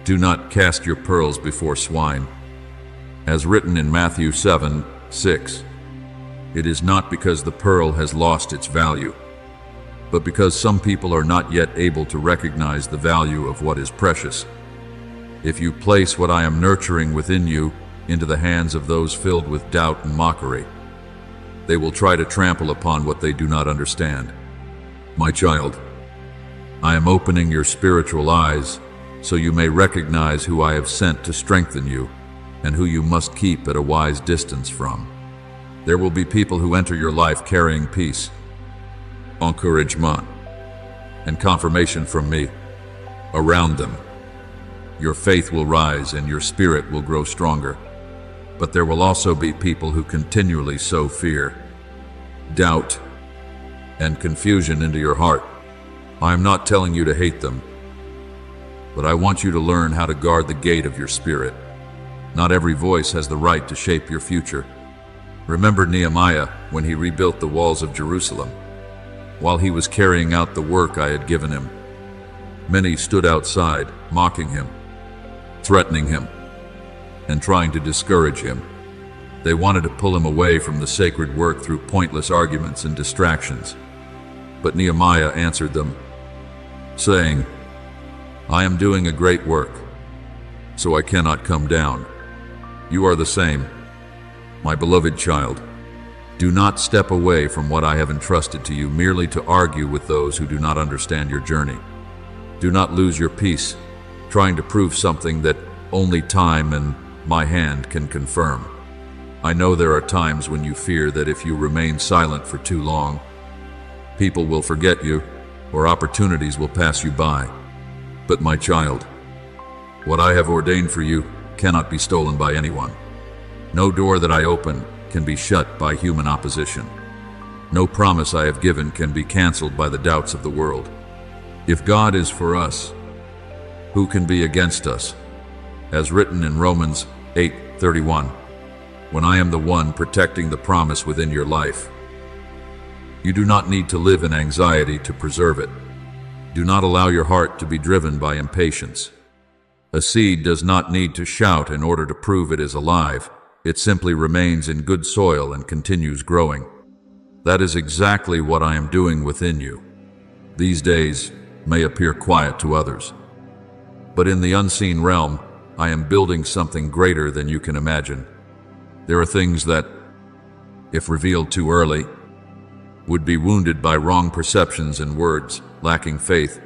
Do not cast your pearls before swine. As written in Matthew 7:6, it is not because the pearl has lost its value, but because some people are not yet able to recognize the value of what is precious. If you place what I am nurturing within you into the hands of those filled with doubt and mockery, they will try to trample upon what they do not understand. My child, I am opening your spiritual eyes so you may recognize who I have sent to strengthen you and who you must keep at a wise distance from. There will be people who enter your life carrying peace, encouragement, and confirmation from me. Around them, your faith will rise and your spirit will grow stronger. But there will also be people who continually sow fear, doubt, and confusion into your heart. I am not telling you to hate them, but I want you to learn how to guard the gate of your spirit. Not every voice has the right to shape your future. Remember Nehemiah when he rebuilt the walls of Jerusalem. While he was carrying out the work I had given him, many stood outside, mocking him, threatening him, and trying to discourage him. They wanted to pull him away from the sacred work through pointless arguments and distractions. But Nehemiah answered them, saying, I am doing a great work, so I cannot come down. You are the same, my beloved child. Do not step away from what I have entrusted to you merely to argue with those who do not understand your journey. Do not lose your peace, trying to prove something that only time and my hand can confirm. I know there are times when you fear that if you remain silent for too long, people will forget you or opportunities will pass you by. But my child, what I have ordained for you cannot be stolen by anyone. No door that I open can be shut by human opposition. No promise I have given can be canceled by the doubts of the world. If God is for us, who can be against us? As written in Romans 8:31, when I am the one protecting the promise within your life. You do not need to live in anxiety to preserve it. Do not allow your heart to be driven by impatience. A seed does not need to shout in order to prove it is alive. It simply remains in good soil and continues growing. That is exactly what I am doing within you. These days may appear quiet to others, but in the unseen realm, I am building something greater than you can imagine. There are things that, if revealed too early, would be wounded by wrong perceptions and words, lacking faith.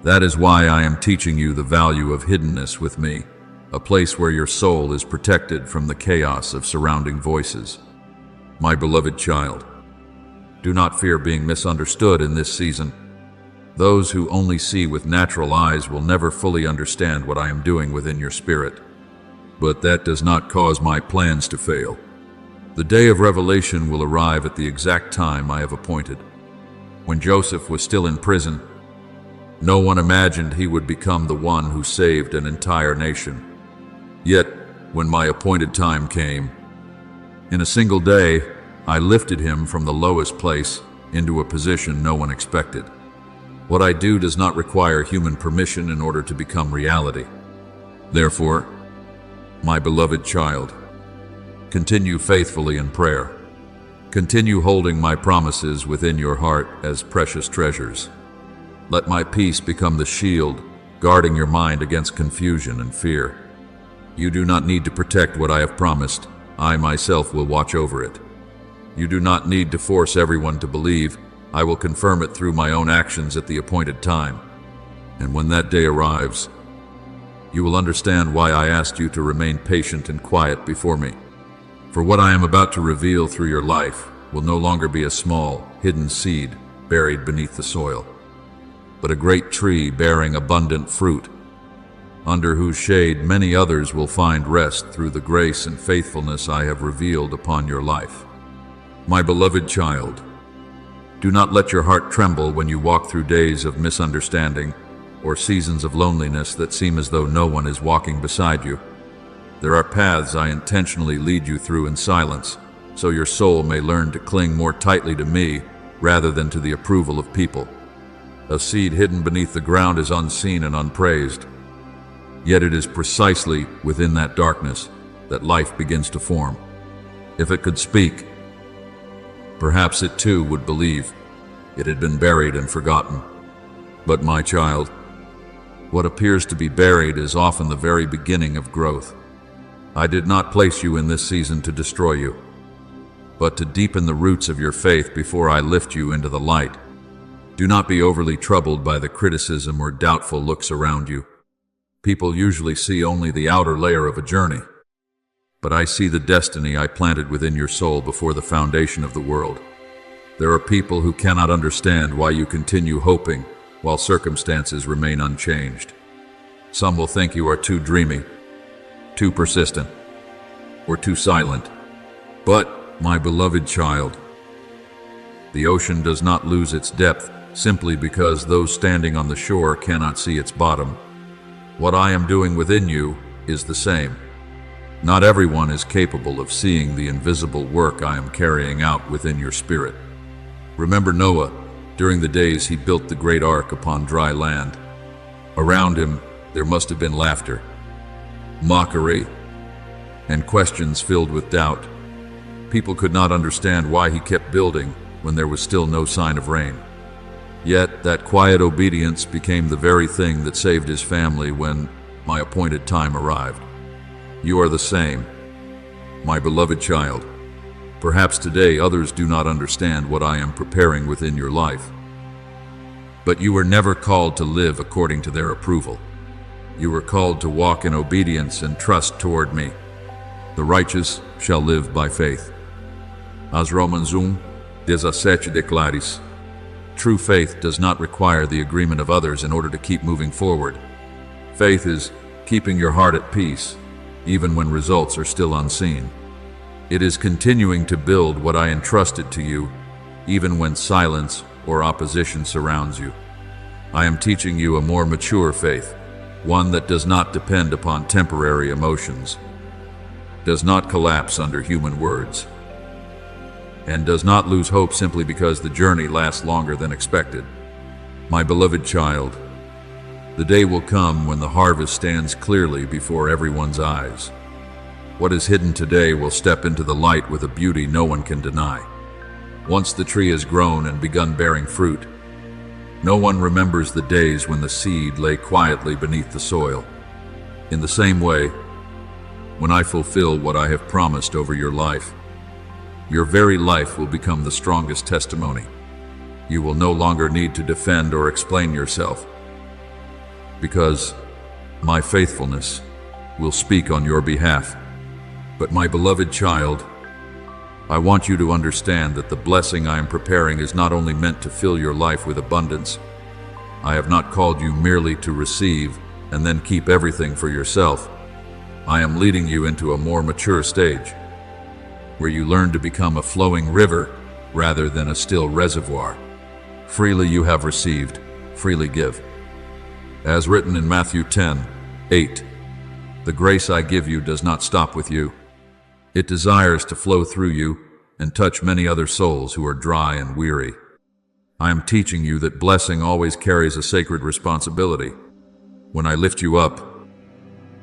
That is why I am teaching you the value of hiddenness with me, a place where your soul is protected from the chaos of surrounding voices. My beloved child, do not fear being misunderstood in this season. Those who only see with natural eyes will never fully understand what I am doing within your spirit. But that does not cause my plans to fail. The day of revelation will arrive at the exact time I have appointed. When Joseph was still in prison, no one imagined he would become the one who saved an entire nation. Yet, when my appointed time came, in a single day, I lifted him from the lowest place into a position no one expected. What I do does not require human permission in order to become reality. Therefore, My beloved child, continue faithfully in prayer. Continue holding my promises within your heart as precious treasures. Let my peace become the shield, guarding your mind against confusion and fear. You do not need to protect what I have promised. I myself will watch over it. You do not need to force everyone to believe. I will confirm it through my own actions at the appointed time. And when that day arrives, you will understand why I asked you to remain patient and quiet before me. For what I am about to reveal through your life will no longer be a small, hidden seed buried beneath the soil, but a great tree bearing abundant fruit, under whose shade many others will find rest through the grace and faithfulness I have revealed upon your life. My beloved child, do not let your heart tremble when you walk through days of misunderstanding or seasons of loneliness that seem as though no one is walking beside you. There are paths I intentionally lead you through in silence, so your soul may learn to cling more tightly to me rather than to the approval of people. A seed hidden beneath the ground is unseen and unpraised, yet it is precisely within that darkness that life begins to form. If it could speak, perhaps it too would believe it had been buried and forgotten. But my child, what appears to be buried is often the very beginning of growth. I did not place you in this season to destroy you, but to deepen the roots of your faith before I lift you into the light. Do not be overly troubled by the criticism or doubtful looks around you. People usually see only the outer layer of a journey, but I see the destiny I planted within your soul before the foundation of the world. There are people who cannot understand why you continue hoping while circumstances remain unchanged. Some will think you are too dreamy, too persistent, or too silent. But, my beloved child, the ocean does not lose its depth simply because those standing on the shore cannot see its bottom. What I am doing within you is the same. Not everyone is capable of seeing the invisible work I am carrying out within your spirit. Remember Noah, during the days he built the great ark upon dry land. Around him, there must have been laughter, mockery, and questions filled with doubt. People could not understand why he kept building when there was still no sign of rain. Yet that quiet obedience became the very thing that saved his family when my appointed time arrived. You are the same, my beloved child. Perhaps today others do not understand what I am preparing within your life. But you were never called to live according to their approval. You were called to walk in obedience and trust toward me. The righteous shall live by faith. As Romans 17 declares, true faith does not require the agreement of others in order to keep moving forward. Faith is keeping your heart at peace, even when results are still unseen. It is continuing to build what I entrusted to you, even when silence or opposition surrounds you. I am teaching you a more mature faith, one that does not depend upon temporary emotions, does not collapse under human words, and does not lose hope simply because the journey lasts longer than expected. My beloved child, the day will come when the harvest stands clearly before everyone's eyes. What is hidden today will step into the light with a beauty no one can deny. Once the tree has grown and begun bearing fruit, no one remembers the days when the seed lay quietly beneath the soil. In the same way, when I fulfill what I have promised over your life, your very life will become the strongest testimony. You will no longer need to defend or explain yourself, because my faithfulness will speak on your behalf. But my beloved child, I want you to understand that the blessing I am preparing is not only meant to fill your life with abundance. I have not called you merely to receive and then keep everything for yourself. I am leading you into a more mature stage, where you learn to become a flowing river rather than a still reservoir. Freely you have received, freely give. As written in Matthew 10:8, the grace I give you does not stop with you. It desires to flow through you and touch many other souls who are dry and weary. I am teaching you that blessing always carries a sacred responsibility. When I lift you up,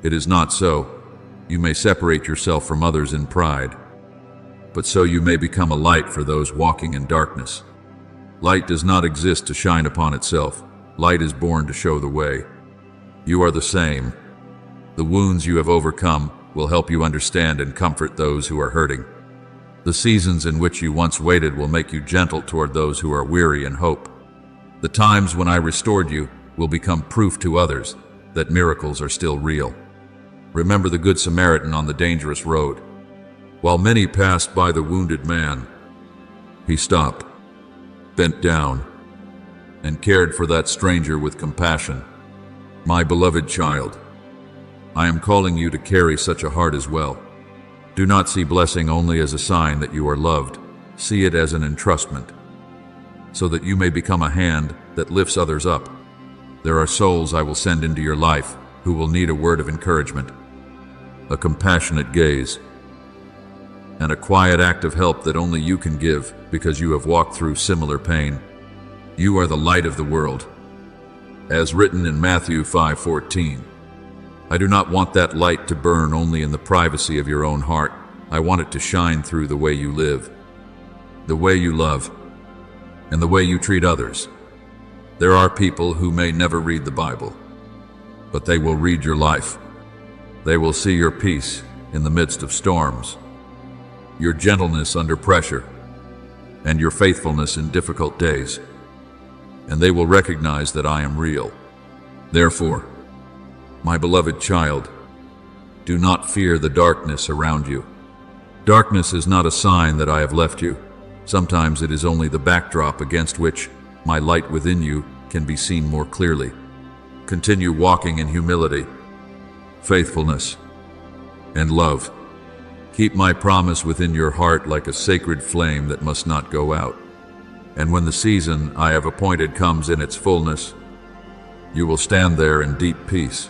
it is not so you may separate yourself from others in pride, but so you may become a light for those walking in darkness. Light does not exist to shine upon itself. Light is born to show the way. You are the same. The wounds you have overcome will help you understand and comfort those who are hurting. The seasons in which you once waited will make you gentle toward those who are weary in hope. The times when I restored you will become proof to others that miracles are still real. Remember the Good Samaritan on the dangerous road. While many passed by the wounded man, he stopped, bent down, and cared for that stranger with compassion. My beloved child, I am calling you to carry such a heart as well. Do not see blessing only as a sign that you are loved. See it as an entrustment, so that you may become a hand that lifts others up. There are souls I will send into your life who will need a word of encouragement, a compassionate gaze, and a quiet act of help that only you can give because you have walked through similar pain. You are the light of the world, as written in Matthew 5:14. I do not want that light to burn only in the privacy of your own heart. I want it to shine through the way you live, the way you love, and the way you treat others. There are people who may never read the Bible, but they will read your life. They will see your peace in the midst of storms, your gentleness under pressure, and your faithfulness in difficult days. And they will recognize that I am real. Therefore, my beloved child, do not fear the darkness around you. Darkness is not a sign that I have left you. Sometimes it is only the backdrop against which my light within you can be seen more clearly. Continue walking in humility, faithfulness, and love. Keep my promise within your heart like a sacred flame that must not go out. And when the season I have appointed comes in its fullness, you will stand there in deep peace,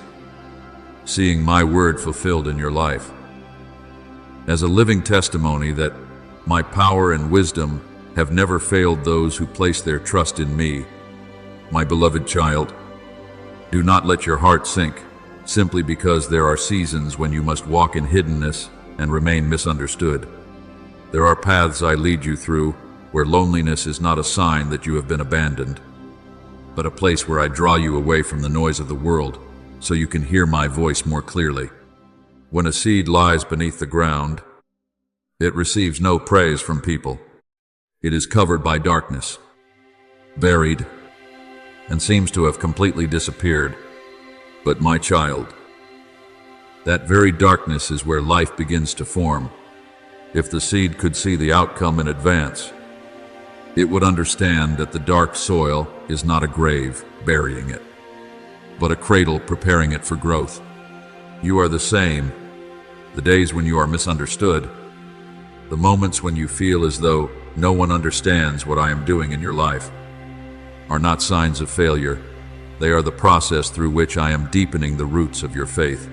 seeing my word fulfilled in your life. As a living testimony that my power and wisdom have never failed those who place their trust in me, my beloved child, do not let your heart sink simply because there are seasons when you must walk in hiddenness and remain misunderstood. There are paths I lead you through where loneliness is not a sign that you have been abandoned, but a place where I draw you away from the noise of the world so you can hear my voice more clearly. When a seed lies beneath the ground, it receives no praise from people. It is covered by darkness, buried, and seems to have completely disappeared. But my child, that very darkness is where life begins to form. If the seed could see the outcome in advance, it would understand that the dark soil is not a grave burying it, but a cradle preparing it for growth. You are the same. The days when you are misunderstood, the moments when you feel as though no one understands what I am doing in your life, are not signs of failure. They are the process through which I am deepening the roots of your faith.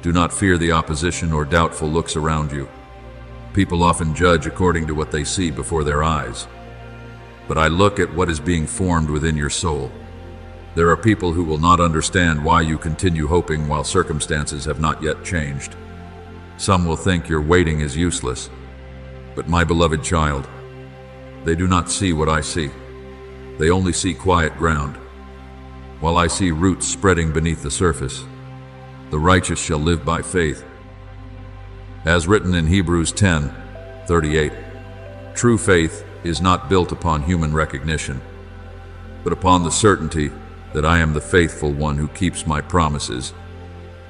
Do not fear the opposition or doubtful looks around you. People often judge according to what they see before their eyes, but I look at what is being formed within your soul. There are people who will not understand why you continue hoping while circumstances have not yet changed. Some will think your waiting is useless, but my beloved child, they do not see what I see. They only see quiet ground, while I see roots spreading beneath the surface. The righteous shall live by faith. As written in Hebrews 10:38, true faith is not built upon human recognition, but upon the certainty that I am the faithful one who keeps my promises.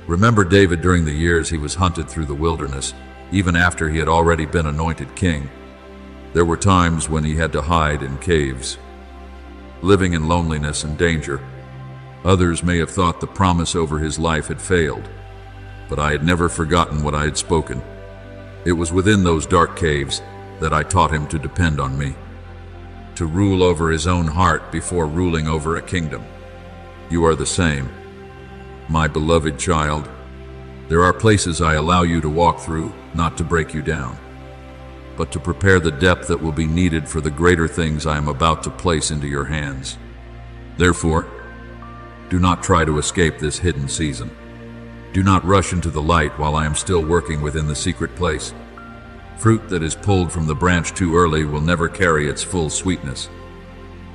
Remember David during the years he was hunted through the wilderness, even after he had already been anointed king. There were times when he had to hide in caves, living in loneliness and danger. Others may have thought the promise over his life had failed, but I had never forgotten what I had spoken. It was within those dark caves that I taught him to depend on me, to rule over his own heart before ruling over a kingdom. You are the same, my beloved child. There are places I allow you to walk through, not to break you down, but to prepare the depth that will be needed for the greater things I am about to place into your hands. Therefore, do not try to escape this hidden season. Do not rush into the light while I am still working within the secret place. Fruit that is pulled from the branch too early will never carry its full sweetness.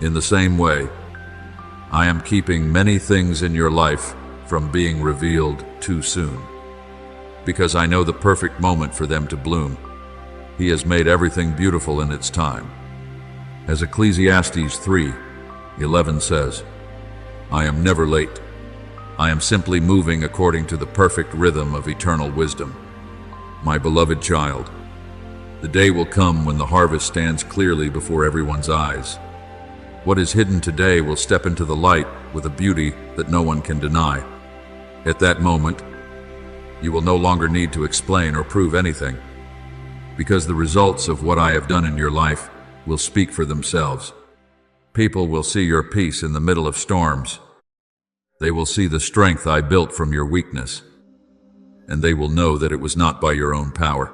In the same way, I am keeping many things in your life from being revealed too soon, because I know the perfect moment for them to bloom. He has made everything beautiful in its time. As Ecclesiastes 3:11 says, I am never late. I am simply moving according to the perfect rhythm of eternal wisdom. My beloved child, the day will come when the harvest stands clearly before everyone's eyes. What is hidden today will step into the light with a beauty that no one can deny. At that moment, you will no longer need to explain or prove anything, because the results of what I have done in your life will speak for themselves. People will see your peace in the middle of storms. They will see the strength I built from your weakness, and they will know that it was not by your own power,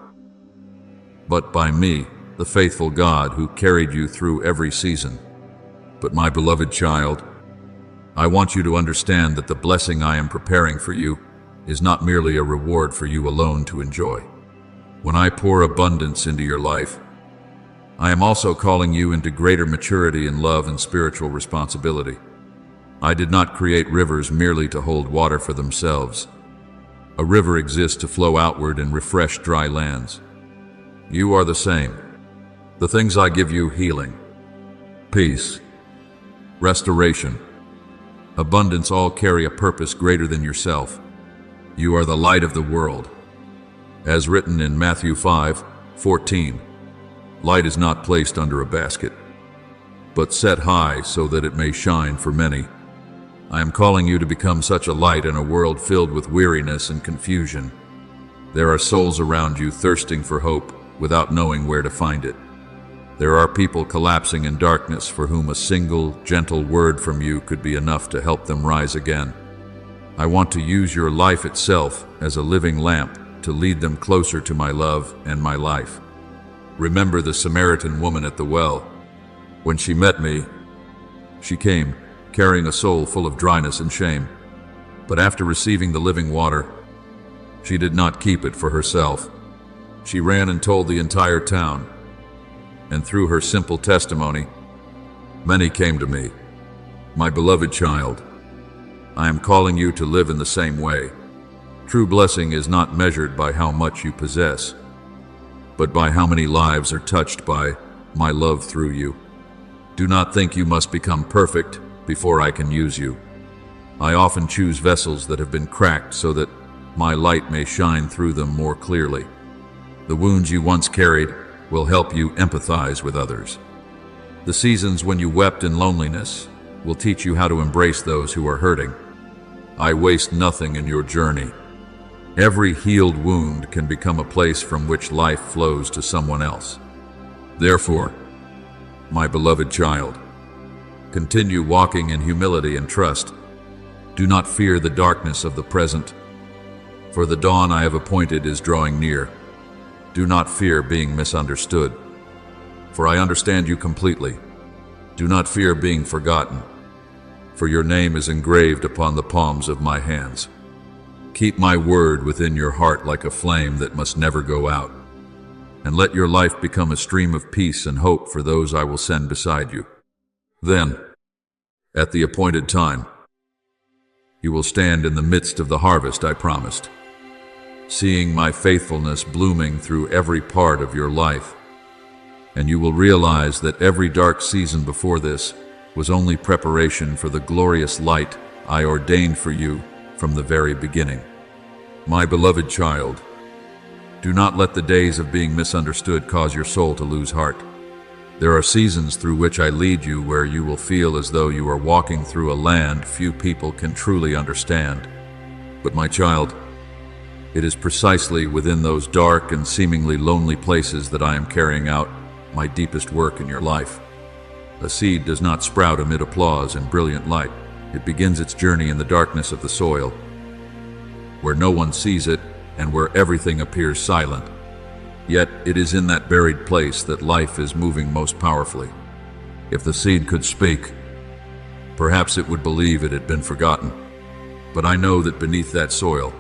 but by me, the faithful God who carried you through every season. But my beloved child, I want you to understand that the blessing I am preparing for you is not merely a reward for you alone to enjoy. When I pour abundance into your life, I am also calling you into greater maturity in love and spiritual responsibility. I did not create rivers merely to hold water for themselves. A river exists to flow outward and refresh dry lands. You are the same. The things I give you: healing, peace, restoration, abundance, all carry a purpose greater than yourself. You are the light of the world. As written in Matthew 5:14, light is not placed under a basket, but set high so that it may shine for many. I am calling you to become such a light in a world filled with weariness and confusion. There are souls around you thirsting for hope without knowing where to find it. There are people collapsing in darkness for whom a single, gentle word from you could be enough to help them rise again. I want to use your life itself as a living lamp to lead them closer to my love and my life. Remember the Samaritan woman at the well. When she met me, she came carrying a soul full of dryness and shame. But after receiving the living water, she did not keep it for herself. She ran and told the entire town. And through her simple testimony, many came to me. My beloved child, I am calling you to live in the same way. True blessing is not measured by how much you possess, but by how many lives are touched by my love through you. Do not think you must become perfect before I can use you. I often choose vessels that have been cracked so that my light may shine through them more clearly. The wounds you once carried will help you empathize with others. The seasons when you wept in loneliness will teach you how to embrace those who are hurting. I waste nothing in your journey. Every healed wound can become a place from which life flows to someone else. Therefore, my beloved child, continue walking in humility and trust. Do not fear the darkness of the present, for the dawn I have appointed is drawing near. Do not fear being misunderstood, for I understand you completely. Do not fear being forgotten, for your name is engraved upon the palms of my hands. Keep my word within your heart like a flame that must never go out, and let your life become a stream of peace and hope for those I will send beside you. Then, at the appointed time, you will stand in the midst of the harvest I promised, seeing my faithfulness blooming through every part of your life. And you will realize that every dark season before this was only preparation for the glorious light I ordained for you from the very beginning. My beloved child, do not let the days of being misunderstood cause your soul to lose heart. There are seasons through which I lead you where you will feel as though you are walking through a land few people can truly understand. But my child, it is precisely within those dark and seemingly lonely places that I am carrying out my deepest work in your life. A seed does not sprout amid applause and brilliant light. It begins its journey in the darkness of the soil, where no one sees it and where everything appears silent. Yet it is in that buried place that life is moving most powerfully. If the seed could speak, perhaps it would believe it had been forgotten. But I know that beneath that soil,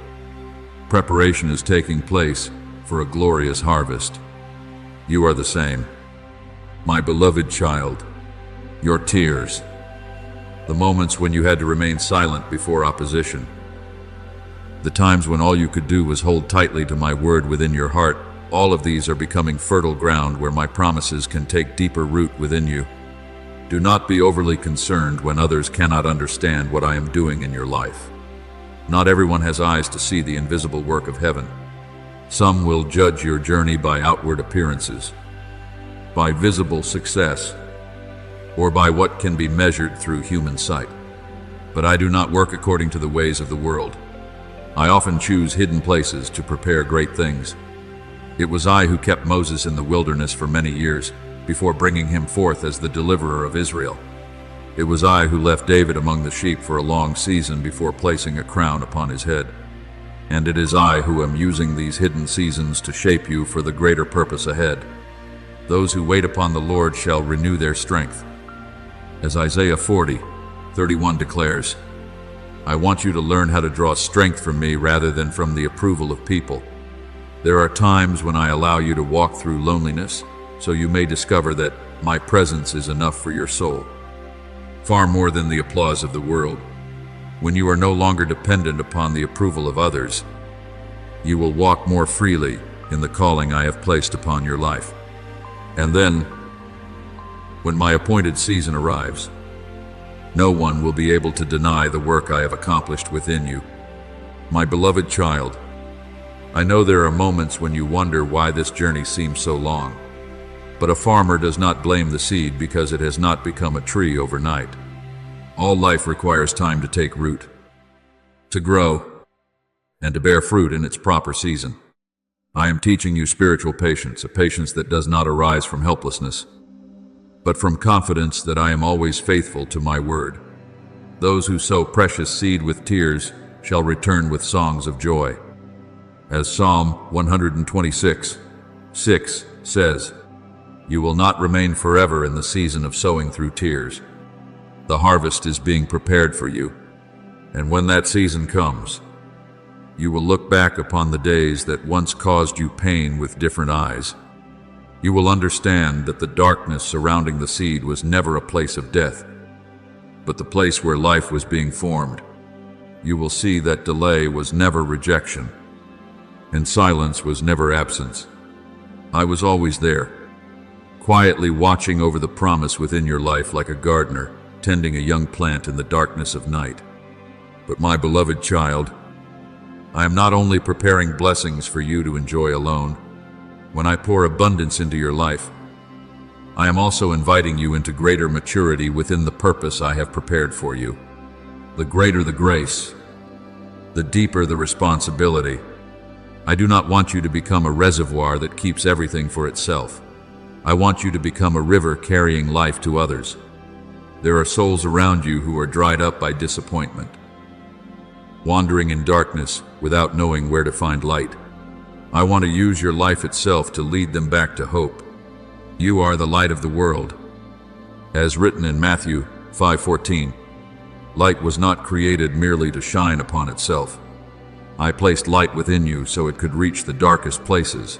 Preparation is taking place for a glorious harvest. You are the same. My beloved child, your tears, the moments when you had to remain silent before opposition, the times when all you could do was hold tightly to my word within your heart, all of these are becoming fertile ground where my promises can take deeper root within you. Do not be overly concerned when others cannot understand what I am doing in your life. Not everyone has eyes to see the invisible work of heaven. Some will judge your journey by outward appearances, by visible success, or by what can be measured through human sight. But I do not work according to the ways of the world. I often choose hidden places to prepare great things. It was I who kept Moses in the wilderness for many years, before bringing him forth as the deliverer of Israel. It was I who left David among the sheep for a long season before placing a crown upon his head. And it is I who am using these hidden seasons to shape you for the greater purpose ahead. Those who wait upon the Lord shall renew their strength. As Isaiah 40:31 declares, I want you to learn how to draw strength from me rather than from the approval of people. There are times when I allow you to walk through loneliness, so you may discover that my presence is enough for your soul, far more than the applause of the world. When you are no longer dependent upon the approval of others, you will walk more freely in the calling I have placed upon your life. And then, when my appointed season arrives, no one will be able to deny the work I have accomplished within you. My beloved child, I know there are moments when you wonder why this journey seems so long. But a farmer does not blame the seed because it has not become a tree overnight. All life requires time to take root, to grow, and to bear fruit in its proper season. I am teaching you spiritual patience, a patience that does not arise from helplessness, but from confidence that I am always faithful to my word. Those who sow precious seed with tears shall return with songs of joy. As Psalm 126:6 says, you will not remain forever in the season of sowing through tears. The harvest is being prepared for you, and when that season comes, you will look back upon the days that once caused you pain with different eyes. You will understand that the darkness surrounding the seed was never a place of death, but the place where life was being formed. You will see that delay was never rejection, and silence was never absence. I was always there, quietly watching over the promise within your life like a gardener tending a young plant in the darkness of night. But my beloved child, I am not only preparing blessings for you to enjoy alone. When I pour abundance into your life, I am also inviting you into greater maturity within the purpose I have prepared for you. The greater the grace, the deeper the responsibility. I do not want you to become a reservoir that keeps everything for itself. I want you to become a river carrying life to others. There are souls around you who are dried up by disappointment, wandering in darkness without knowing where to find light. I want to use your life itself to lead them back to hope. You are the light of the world. As written in Matthew 5:14, light was not created merely to shine upon itself. I placed light within you so it could reach the darkest places.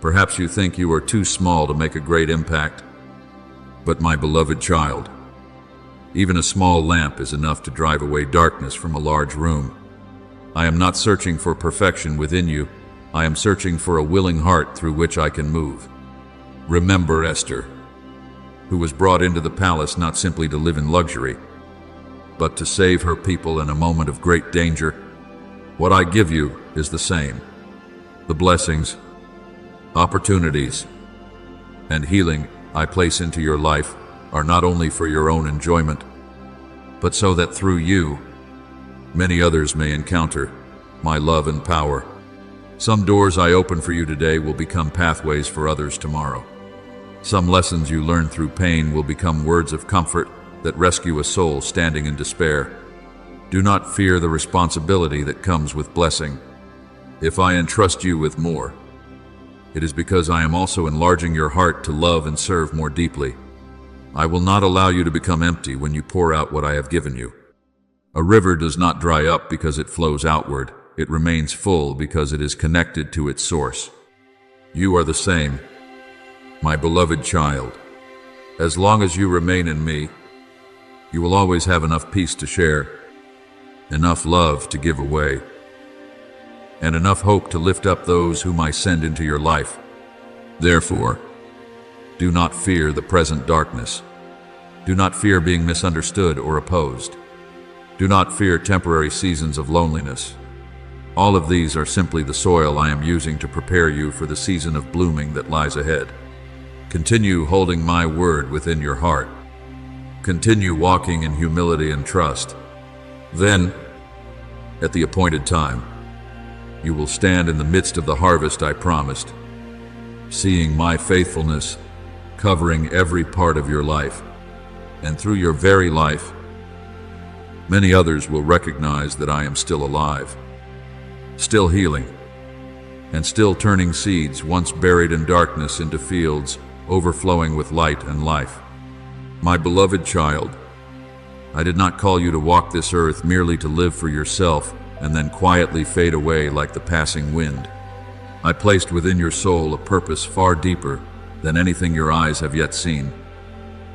Perhaps you think you are too small to make a great impact. But my beloved child, even a small lamp is enough to drive away darkness from a large room. I am not searching for perfection within you. I am searching for a willing heart through which I can move. Remember Esther, who was brought into the palace not simply to live in luxury, but to save her people in a moment of great danger. What I give you is the same. The blessings, opportunities, and healing I place into your life are not only for your own enjoyment, but so that through you, many others may encounter my love and power. Some doors I open for you today will become pathways for others tomorrow. Some lessons you learn through pain will become words of comfort that rescue a soul standing in despair. Do not fear the responsibility that comes with blessing. If I entrust you with more, it is because I am also enlarging your heart to love and serve more deeply. I will not allow you to become empty when you pour out what I have given you. A river does not dry up because it flows outward. it remains full because it is connected to its source. You are the same, my beloved child. As long as you remain in me, you will always have enough peace to share, enough love to give away, and enough hope to lift up those whom I send into your life. Therefore, do not fear the present darkness. Do not fear being misunderstood or opposed. Do not fear temporary seasons of loneliness. All of these are simply the soil I am using to prepare you for the season of blooming that lies ahead. Continue holding my word within your heart. Continue walking in humility and trust. Then, at the appointed time, you will stand in the midst of the harvest I promised, seeing my faithfulness covering every part of your life. And through your very life, many others will recognize that I am still alive, still healing, and still turning seeds once buried in darkness into fields overflowing with light and life. My beloved child, I did not call you to walk this earth merely to live for yourself and then quietly fade away like the passing wind. I placed within your soul a purpose far deeper than anything your eyes have yet seen.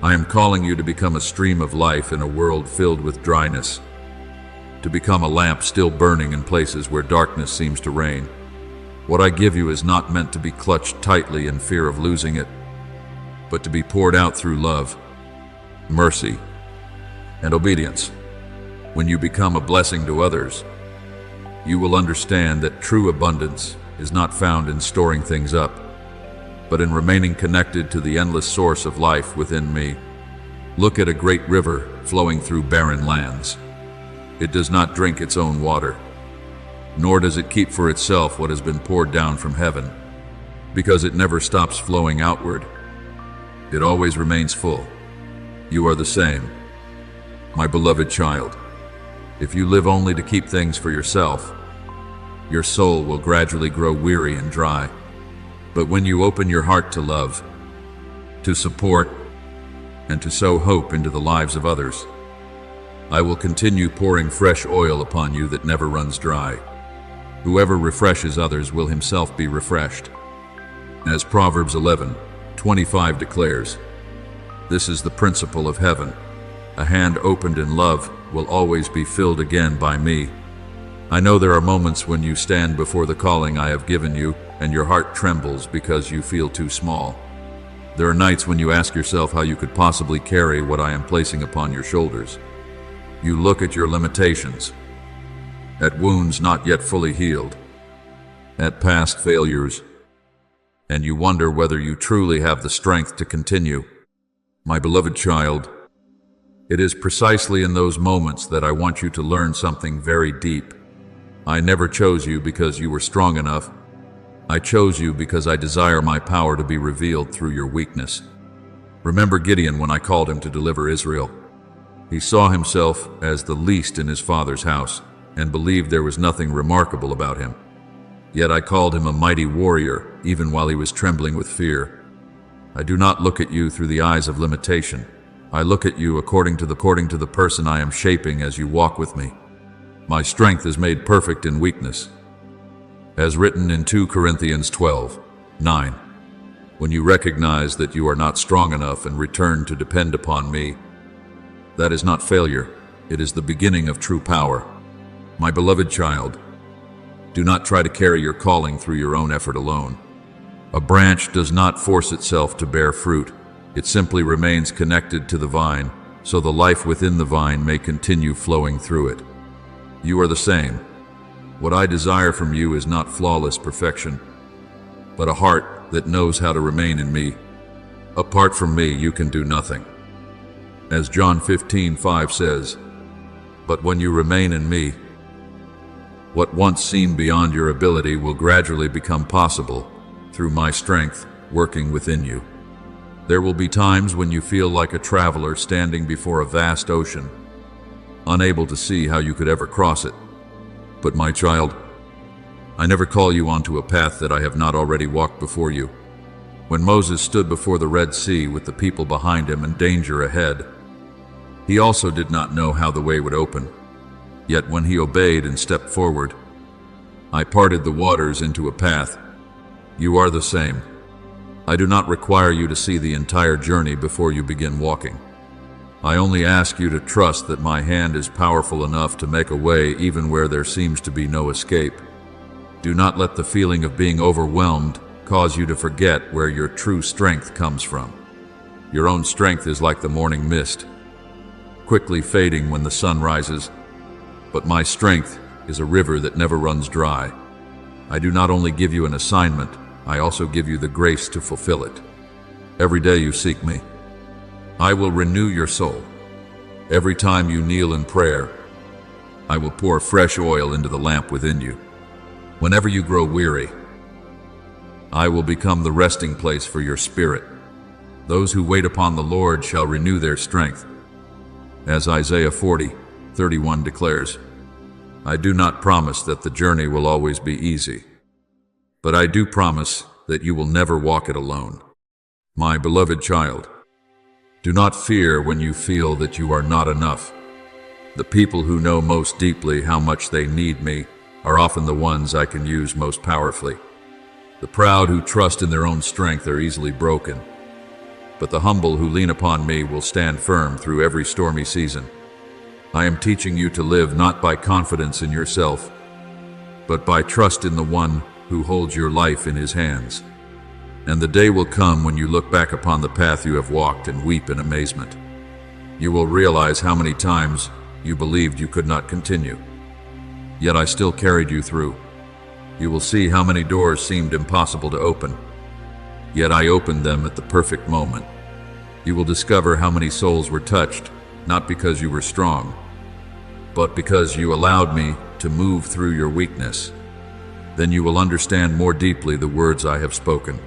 I am calling you to become a stream of life in a world filled with dryness, to become a lamp still burning in places where darkness seems to reign. What I give you is not meant to be clutched tightly in fear of losing it, but to be poured out through love, mercy, and obedience. When you become a blessing to others, you will understand that true abundance is not found in storing things up, but in remaining connected to the endless source of life within me. Look at a great river flowing through barren lands. It does not drink its own water, nor does it keep for itself what has been poured down from heaven, because it never stops flowing outward. It always remains full. You are the same, my beloved child. If you live only to keep things for yourself, your soul will gradually grow weary and dry. But when you open your heart to love, to support, and to sow hope into the lives of others, I will continue pouring fresh oil upon you that never runs dry. Whoever refreshes others will himself be refreshed. As Proverbs 11:25 declares, this is the principle of heaven. A hand opened in love will always be filled again by me. I know there are moments when you stand before the calling I have given you, and your heart trembles because you feel too small. There are nights when you ask yourself how you could possibly carry what I am placing upon your shoulders. You look at your limitations, at wounds not yet fully healed, at past failures, and you wonder whether you truly have the strength to continue. My beloved child, it is precisely in those moments that I want you to learn something very deep. I never chose you because you were strong enough. I chose you because I desire my power to be revealed through your weakness. Remember Gideon when I called him to deliver Israel. He saw himself as the least in his father's house and believed there was nothing remarkable about him. Yet I called him a mighty warrior even while he was trembling with fear. I do not look at you through the eyes of limitation. I look at you according to the person I am shaping as you walk with me. My strength is made perfect in weakness. As written in 2 Corinthians 12:9, when you recognize that you are not strong enough and return to depend upon me, that is not failure, it is the beginning of true power. My beloved child, do not try to carry your calling through your own effort alone. A branch does not force itself to bear fruit. It simply remains connected to the vine, so the life within the vine may continue flowing through it. You are the same. What I desire from you is not flawless perfection, but a heart that knows how to remain in me. Apart from me, you can do nothing. As John 15:5 says, but when you remain in me, what once seemed beyond your ability will gradually become possible through my strength working within you. There will be times when you feel like a traveler standing before a vast ocean, unable to see how you could ever cross it. But my child, I never call you onto a path that I have not already walked before you. When Moses stood before the Red Sea with the people behind him and danger ahead, he also did not know how the way would open. Yet when he obeyed and stepped forward, I parted the waters into a path. You are the same. I do not require you to see the entire journey before you begin walking. I only ask you to trust that my hand is powerful enough to make a way even where there seems to be no escape. Do not let the feeling of being overwhelmed cause you to forget where your true strength comes from. Your own strength is like the morning mist, quickly fading when the sun rises. But my strength is a river that never runs dry. I do not only give you an assignment, I also give you the grace to fulfill it. Every day you seek me, I will renew your soul. Every time you kneel in prayer, I will pour fresh oil into the lamp within you. Whenever you grow weary, I will become the resting place for your spirit. Those who wait upon the Lord shall renew their strength. As Isaiah 40:31 declares, I do not promise that the journey will always be easy, but I do promise that you will never walk it alone. My beloved child, do not fear when you feel that you are not enough. The people who know most deeply how much they need me are often the ones I can use most powerfully. The proud who trust in their own strength are easily broken, but the humble who lean upon me will stand firm through every stormy season. I am teaching you to live not by confidence in yourself, but by trust in the one who holds your life in his hands. And the day will come when you look back upon the path you have walked and weep in amazement. You will realize how many times you believed you could not continue, yet I still carried you through. You will see how many doors seemed impossible to open, yet I opened them at the perfect moment. You will discover how many souls were touched, not because you were strong, but because you allowed me to move through your weakness. Then you will understand more deeply the words I have spoken.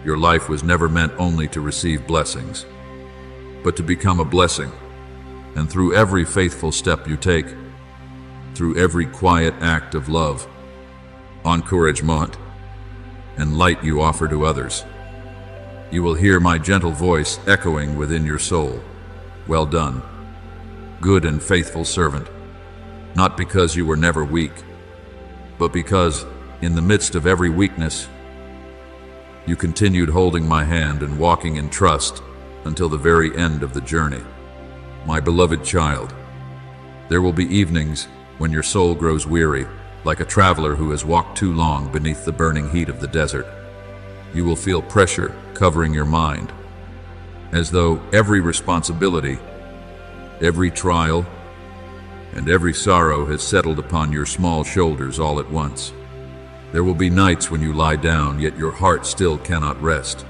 Your life was never meant only to receive blessings, but to become a blessing. And through every faithful step you take, through every quiet act of love, encouragement, and light you offer to others, you will hear my gentle voice echoing within your soul. Well done, good and faithful servant. Not because you were never weak, but because, in the midst of every weakness, you continued holding my hand and walking in trust until the very end of the journey. My beloved child, there will be evenings when your soul grows weary, like a traveler who has walked too long beneath the burning heat of the desert. You will feel pressure covering your mind, as though every responsibility, every trial, and every sorrow has settled upon your small shoulders all at once. There will be nights when you lie down, yet your heart still cannot rest.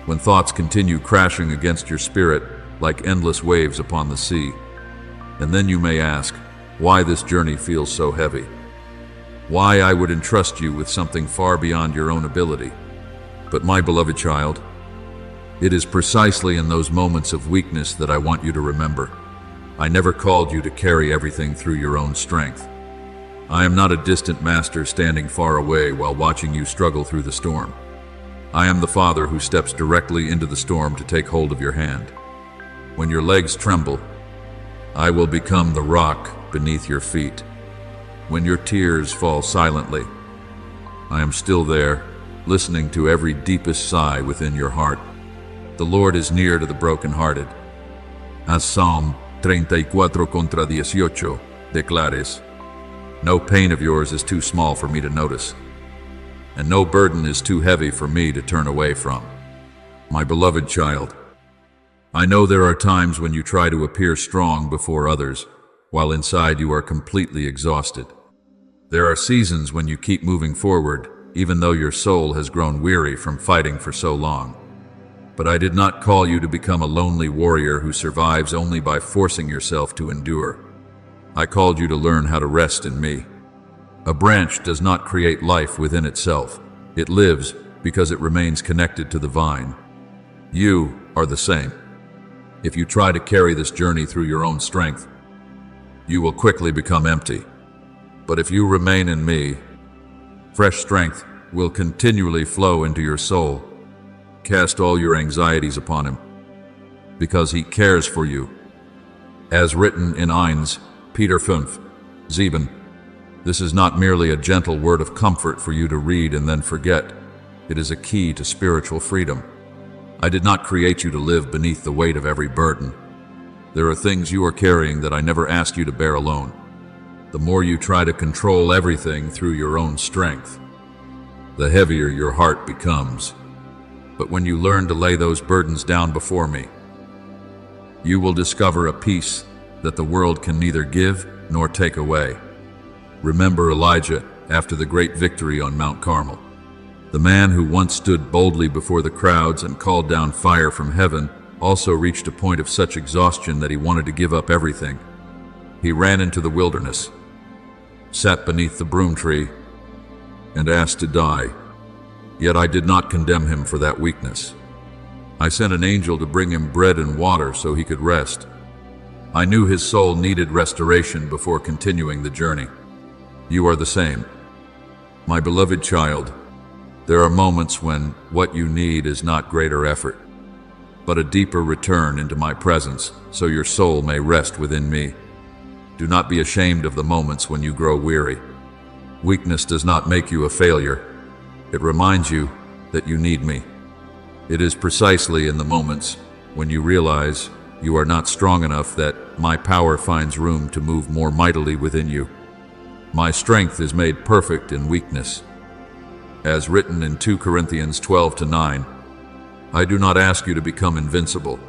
When thoughts continue crashing against your spirit like endless waves upon the sea. And then you may ask, why this journey feels so heavy? Why I would entrust you with something far beyond your own ability. But my beloved child, it is precisely in those moments of weakness that I want you to remember. I never called you to carry everything through your own strength. I am not a distant master standing far away while watching you struggle through the storm. I am the Father who steps directly into the storm to take hold of your hand. When your legs tremble, I will become the rock beneath your feet. When your tears fall silently, I am still there, listening to every deepest sigh within your heart. The Lord is near to the brokenhearted. As Psalm 34:18 declares, no pain of yours is too small for me to notice, and no burden is too heavy for me to turn away from. My beloved child, I know there are times when you try to appear strong before others, while inside you are completely exhausted. There are seasons when you keep moving forward, even though your soul has grown weary from fighting for so long. But I did not call you to become a lonely warrior who survives only by forcing yourself to endure. I called you to learn how to rest in me. A branch does not create life within itself. It lives because it remains connected to the vine. You are the same. If you try to carry this journey through your own strength, you will quickly become empty. But if you remain in me, fresh strength will continually flow into your soul. Cast all your anxieties upon him, because he cares for you. As written in Peter 5:7, This is not merely a gentle word of comfort for you to read and then forget. It is a key to spiritual freedom. I did not create you to live beneath the weight of every burden. There are things you are carrying that I never asked you to bear alone. The more you try to control everything through your own strength, the heavier your heart becomes. But when you learn to lay those burdens down before me, you will discover a peace that the world can neither give nor take away. Remember Elijah after the great victory on Mount Carmel. The man who once stood boldly before the crowds and called down fire from heaven also reached a point of such exhaustion that he wanted to give up everything. He ran into the wilderness, sat beneath the broom tree, and asked to die. Yet I did not condemn him for that weakness. I sent an angel to bring him bread and water so he could rest. I knew his soul needed restoration before continuing the journey. You are the same. My beloved child, there are moments when what you need is not greater effort, but a deeper return into my presence so your soul may rest within me. Do not be ashamed of the moments when you grow weary. Weakness does not make you a failure. It reminds you that you need me. It is precisely in the moments when you realize you are not strong enough that my power finds room to move more mightily within you. My strength is made perfect in weakness. As written in 2 Corinthians 12-9, I do not ask you to become invincible.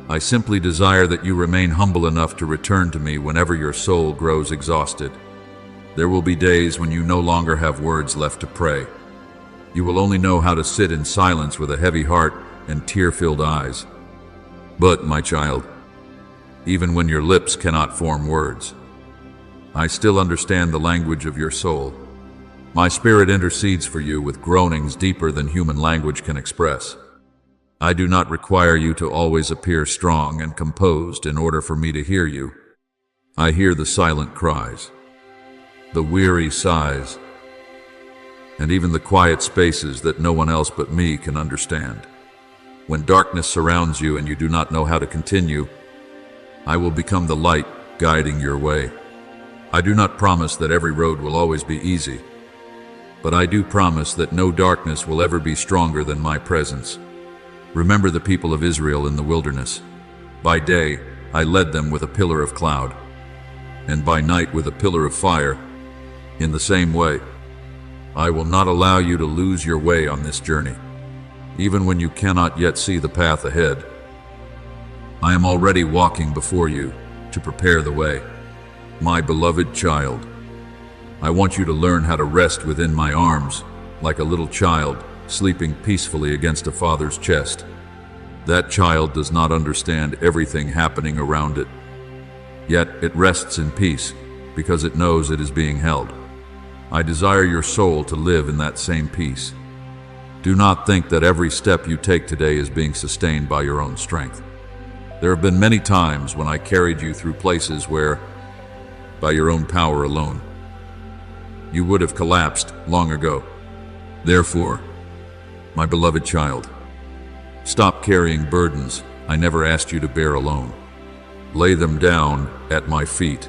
I simply desire that you remain humble enough to return to me whenever your soul grows exhausted. There will be days when you no longer have words left to pray. You will only know how to sit in silence with a heavy heart and tear-filled eyes. But, my child, even when your lips cannot form words, I still understand the language of your soul. My spirit intercedes for you with groanings deeper than human language can express. I do not require you to always appear strong and composed in order for me to hear you. I hear the silent cries, the weary sighs, and even the quiet spaces that no one else but me can understand. When darkness surrounds you and you do not know how to continue, I will become the light guiding your way. I do not promise that every road will always be easy, but I do promise that no darkness will ever be stronger than my presence. Remember the people of Israel in the wilderness. By day, I led them with a pillar of cloud, and by night with a pillar of fire. In the same way, I will not allow you to lose your way on this journey, even when you cannot yet see the path ahead. I am already walking before you to prepare the way. My beloved child, I want you to learn how to rest within my arms, like a little child sleeping peacefully against a father's chest. That child does not understand everything happening around it, yet it rests in peace because it knows it is being held. I desire your soul to live in that same peace. Do not think that every step you take today is being sustained by your own strength. There have been many times when I carried you through places where, by your own power alone, you would have collapsed long ago. Therefore, my beloved child, stop carrying burdens I never asked you to bear alone. Lay them down at my feet.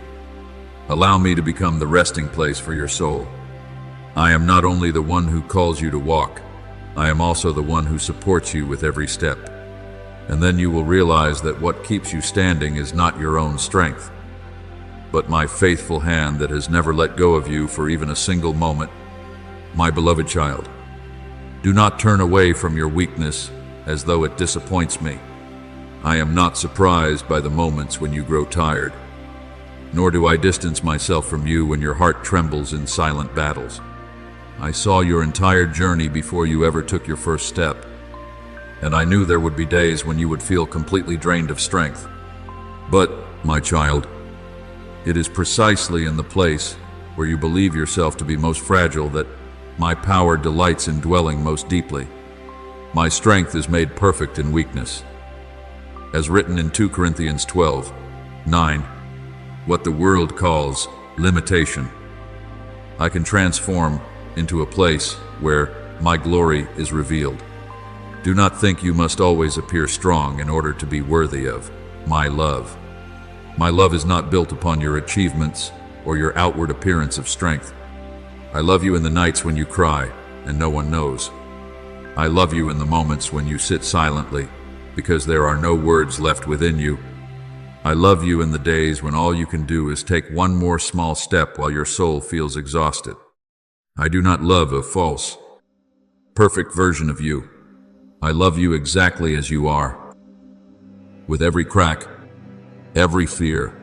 Allow me to become the resting place for your soul. I am not only the one who calls you to walk, I am also the one who supports you with every step. And then you will realize that what keeps you standing is not your own strength, but my faithful hand that has never let go of you for even a single moment. My beloved child, do not turn away from your weakness as though it disappoints me. I am not surprised by the moments when you grow tired, nor do I distance myself from you when your heart trembles in silent battles. I saw your entire journey before you ever took your first step, and I knew there would be days when you would feel completely drained of strength. But, my child, it is precisely in the place where you believe yourself to be most fragile that my power delights in dwelling most deeply. My strength is made perfect in weakness. As written in 2 Corinthians 12:9, what the world calls limitation, I can transform into a place where my glory is revealed. Do not think you must always appear strong in order to be worthy of my love. My love is not built upon your achievements or your outward appearance of strength. I love you in the nights when you cry and no one knows. I love you in the moments when you sit silently because there are no words left within you. I love you in the days when all you can do is take one more small step while your soul feels exhausted. I do not love a false, perfect version of you. I love you exactly as you are, with every crack, every fear,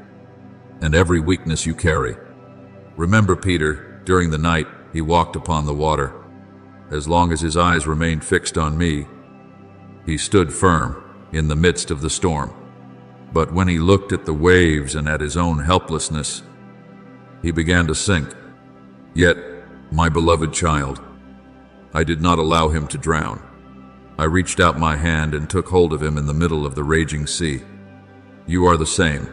and every weakness you carry. Remember Peter, during the night he walked upon the water. As long as his eyes remained fixed on me, he stood firm in the midst of the storm. But when he looked at the waves and at his own helplessness, he began to sink. Yet, my beloved child, I did not allow him to drown. I reached out my hand and took hold of him in the middle of the raging sea. You are the same.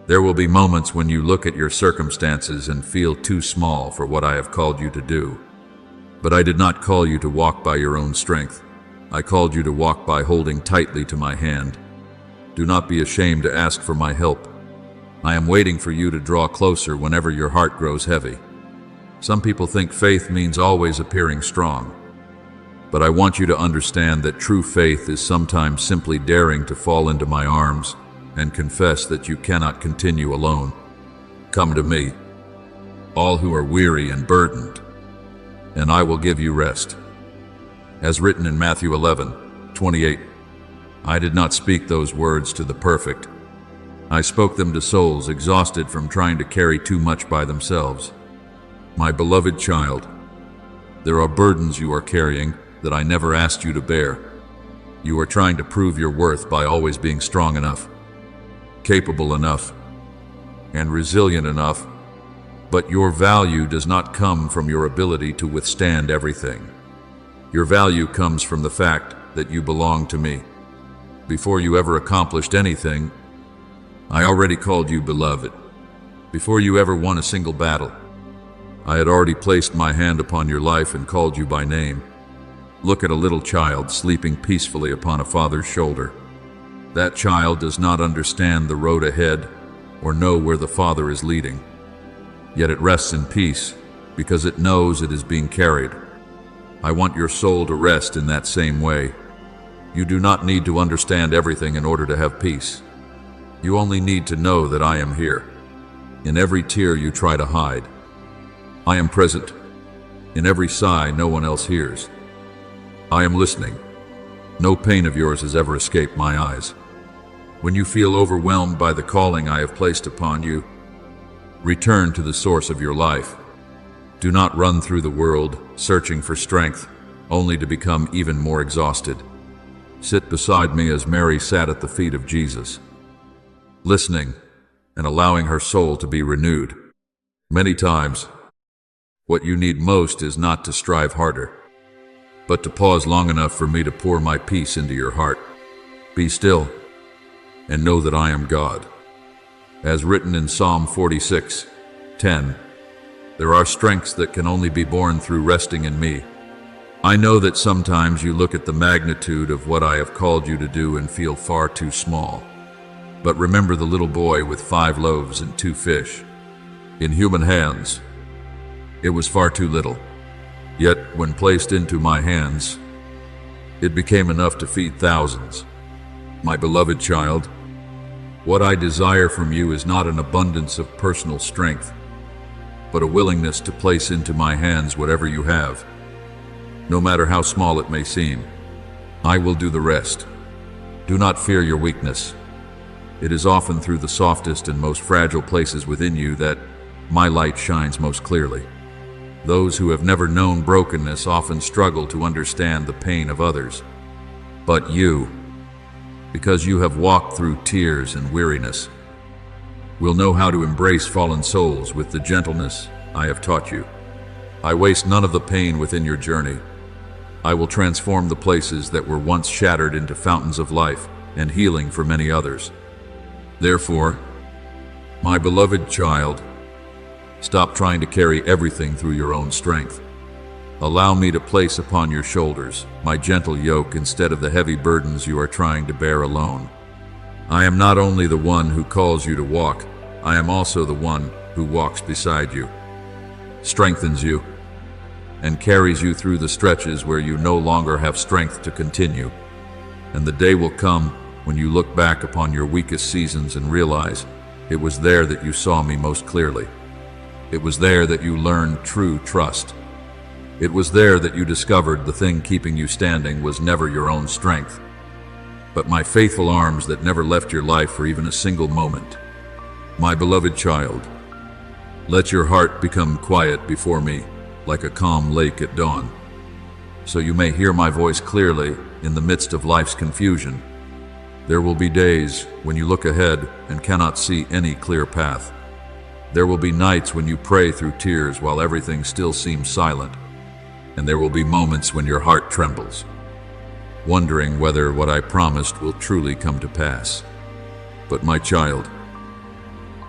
There will be moments when you look at your circumstances and feel too small for what I have called you to do. But I did not call you to walk by your own strength. I called you to walk by holding tightly to my hand. Do not be ashamed to ask for my help. I am waiting for you to draw closer whenever your heart grows heavy. Some people think faith means always appearing strong. But I want you to understand that true faith is sometimes simply daring to fall into my arms and confess that you cannot continue alone. Come to me, all who are weary and burdened, and I will give you rest. As written in Matthew 11:28, I did not speak those words to the perfect. I spoke them to souls exhausted from trying to carry too much by themselves. My beloved child, there are burdens you are carrying that I never asked you to bear. You are trying to prove your worth by always being strong enough, capable enough, and resilient enough, but your value does not come from your ability to withstand everything. Your value comes from the fact that you belong to me. Before you ever accomplished anything, I already called you beloved. Before you ever won a single battle, I had already placed my hand upon your life and called you by name. Look at a little child sleeping peacefully upon a father's shoulder. That child does not understand the road ahead or know where the Father is leading. Yet it rests in peace because it knows it is being carried. I want your soul to rest in that same way. You do not need to understand everything in order to have peace. You only need to know that I am here. In every tear you try to hide, I am present. In every sigh no one else hears, I am listening. No pain of yours has ever escaped my eyes. When you feel overwhelmed by the calling I have placed upon you, return to the source of your life. Do not run through the world searching for strength, only to become even more exhausted. Sit beside me as Mary sat at the feet of Jesus, listening and allowing her soul to be renewed. Many times, what you need most is not to strive harder, but to pause long enough for me to pour my peace into your heart. Be still and know that I am God. As written in Psalm 46:10, there are strengths that can only be born through resting in me. I know that sometimes you look at the magnitude of what I have called you to do and feel far too small. But remember the little boy with 5 loaves and 2 fish. In human hands, it was far too little. Yet, when placed into my hands, it became enough to feed thousands. My beloved child, what I desire from you is not an abundance of personal strength, but a willingness to place into my hands whatever you have. No matter how small it may seem, I will do the rest. Do not fear your weakness. It is often through the softest and most fragile places within you that my light shines most clearly. Those who have never known brokenness often struggle to understand the pain of others. But you, because you have walked through tears and weariness, will know how to embrace fallen souls with the gentleness I have taught you. I waste none of the pain within your journey. I will transform the places that were once shattered into fountains of life and healing for many others. Therefore, my beloved child, stop trying to carry everything through your own strength. Allow me to place upon your shoulders my gentle yoke instead of the heavy burdens you are trying to bear alone. I am not only the one who calls you to walk, I am also the one who walks beside you, strengthens you, and carries you through the stretches where you no longer have strength to continue. And the day will come when you look back upon your weakest seasons and realize it was there that you saw me most clearly. It was there that you learned true trust. It was there that you discovered the thing keeping you standing was never your own strength, but my faithful arms that never left your life for even a single moment. My beloved child, let your heart become quiet before me like a calm lake at dawn, so you may hear my voice clearly in the midst of life's confusion. There will be days when you look ahead and cannot see any clear path. There will be nights when you pray through tears while everything still seems silent. And there will be moments when your heart trembles, wondering whether what I promised will truly come to pass. But my child,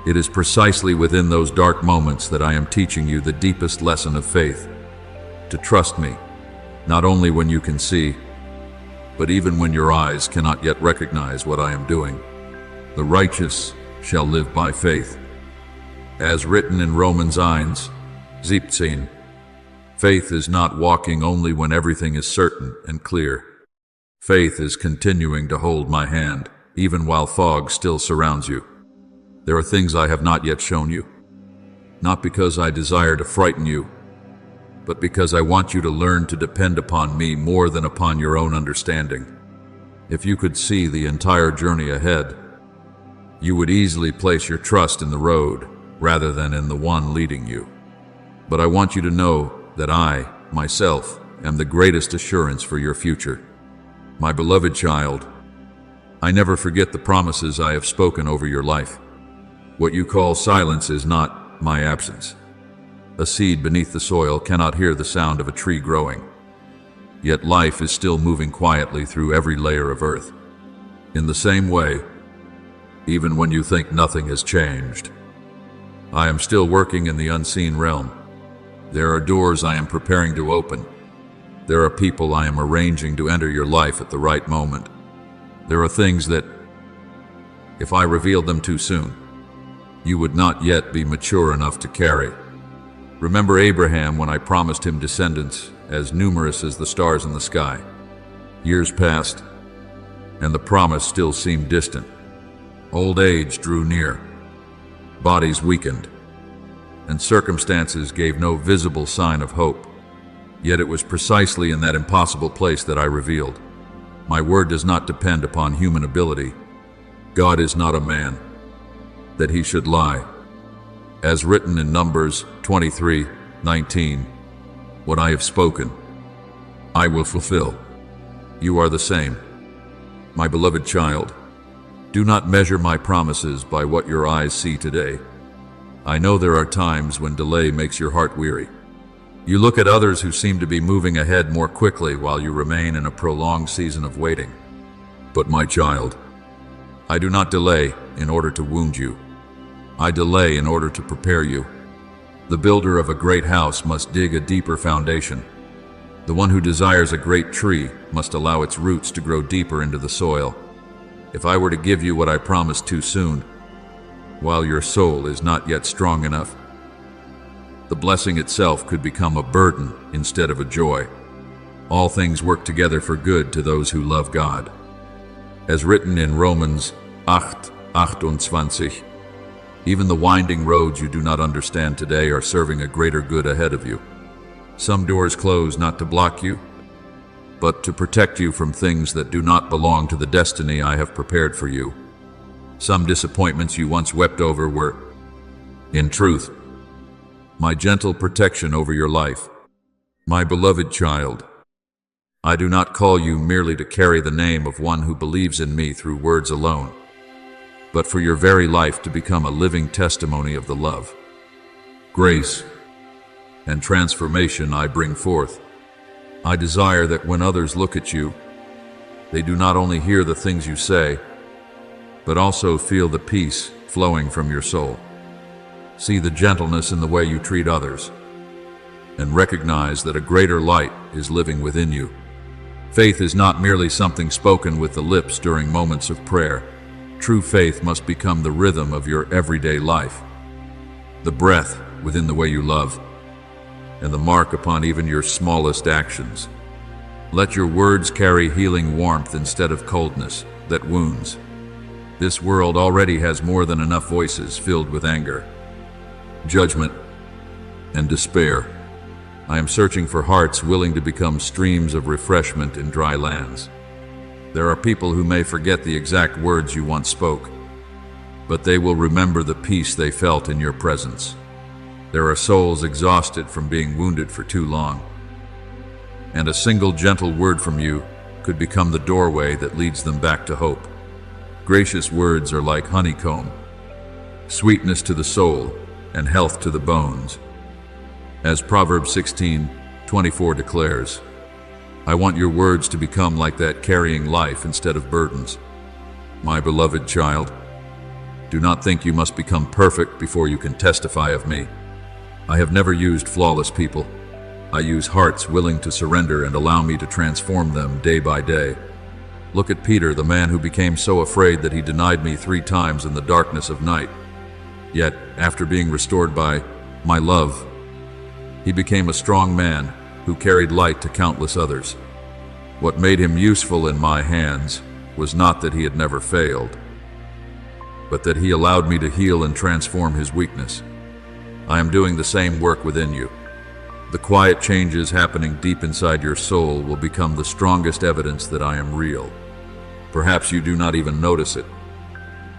it is precisely within those dark moments that I am teaching you the deepest lesson of faith, to trust me, not only when you can see, but even when your eyes cannot yet recognize what I am doing. The righteous shall live by faith. As written in Romans 1:17, faith is not walking only when everything is certain and clear. Faith is continuing to hold my hand, even while fog still surrounds you. There are things I have not yet shown you, not because I desire to frighten you, but because I want you to learn to depend upon me more than upon your own understanding. If you could see the entire journey ahead, you would easily place your trust in the road rather than in the one leading you. But I want you to know that I, myself, am the greatest assurance for your future. My beloved child, I never forget the promises I have spoken over your life. What you call silence is not my absence. A seed beneath the soil cannot hear the sound of a tree growing. Yet life is still moving quietly through every layer of earth. In the same way, even when you think nothing has changed, I am still working in the unseen realm. There are doors I am preparing to open. There are people I am arranging to enter your life at the right moment. There are things that, if I revealed them too soon, you would not yet be mature enough to carry. Remember Abraham when I promised him descendants as numerous as the stars in the sky. Years passed, and the promise still seemed distant. Old age drew near. Bodies weakened, and circumstances gave no visible sign of hope. Yet it was precisely in that impossible place that I revealed. My word does not depend upon human ability. God is not a man, that he should lie. As written in Numbers 23:19, what I have spoken, I will fulfill. You are the same. My beloved child, do not measure my promises by what your eyes see today. I know there are times when delay makes your heart weary. You look at others who seem to be moving ahead more quickly while you remain in a prolonged season of waiting. But my child, I do not delay in order to wound you. I delay in order to prepare you. The builder of a great house must dig a deeper foundation. The one who desires a great tree must allow its roots to grow deeper into the soil. If I were to give you what I promised too soon, while your soul is not yet strong enough, the blessing itself could become a burden instead of a joy. All things work together for good to those who love God. As written in Romans 8:28, even the winding roads you do not understand today are serving a greater good ahead of you. Some doors close not to block you, but to protect you from things that do not belong to the destiny I have prepared for you. Some disappointments you once wept over were, in truth, my gentle protection over your life. My beloved child, I do not call you merely to carry the name of one who believes in me through words alone, but for your very life to become a living testimony of the love, grace, and transformation I bring forth. I desire that when others look at you, they do not only hear the things you say, but also feel the peace flowing from your soul. See the gentleness in the way you treat others, and recognize that a greater light is living within you. Faith is not merely something spoken with the lips during moments of prayer. True faith must become the rhythm of your everyday life. the breath within the way you love, and the mark upon even your smallest actions. Let your words carry healing warmth instead of coldness that wounds. This world already has more than enough voices filled with anger, judgment, and despair. I am searching for hearts willing to become streams of refreshment in dry lands. There are people who may forget the exact words you once spoke, but they will remember the peace they felt in your presence. There are souls exhausted from being wounded for too long, and a single gentle word from you could become the doorway that leads them back to hope. Gracious words are like honeycomb, sweetness to the soul and health to the bones. As Proverbs 16:24 declares, I want your words to become like that, carrying life instead of burdens. My beloved child, do not think you must become perfect before you can testify of me. I have never used flawless people. I use hearts willing to surrender and allow me to transform them day by day. Look at Peter, the man who became so afraid that he denied me 3 times in the darkness of night. Yet, after being restored by my love, he became a strong man who carried light to countless others. What made him useful in my hands was not that he had never failed, but that he allowed me to heal and transform his weakness. I am doing the same work within you. The quiet changes happening deep inside your soul will become the strongest evidence that I am real. Perhaps you do not even notice it,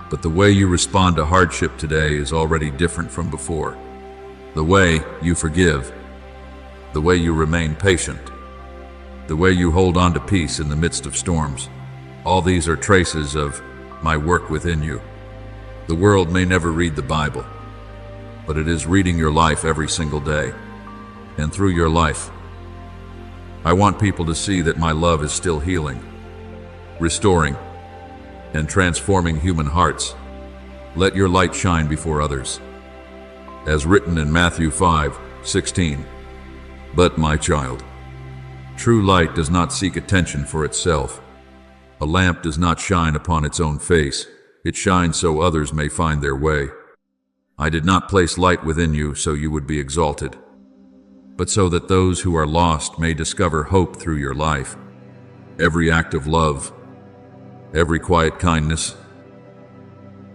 but the way you respond to hardship today is already different from before. The way you forgive, the way you remain patient, the way you hold on to peace in the midst of storms. All these are traces of my work within you. The world may never read the Bible, but it is reading your life every single day. And through your life, I want people to see that my love is still healing, restoring, and transforming human hearts. Let your light shine before others. As written in Matthew 5:16, but my child, true light does not seek attention for itself. A lamp does not shine upon its own face. It shines so others may find their way. I did not place light within you so you would be exalted, but so that those who are lost may discover hope through your life. Every act of love, every quiet kindness,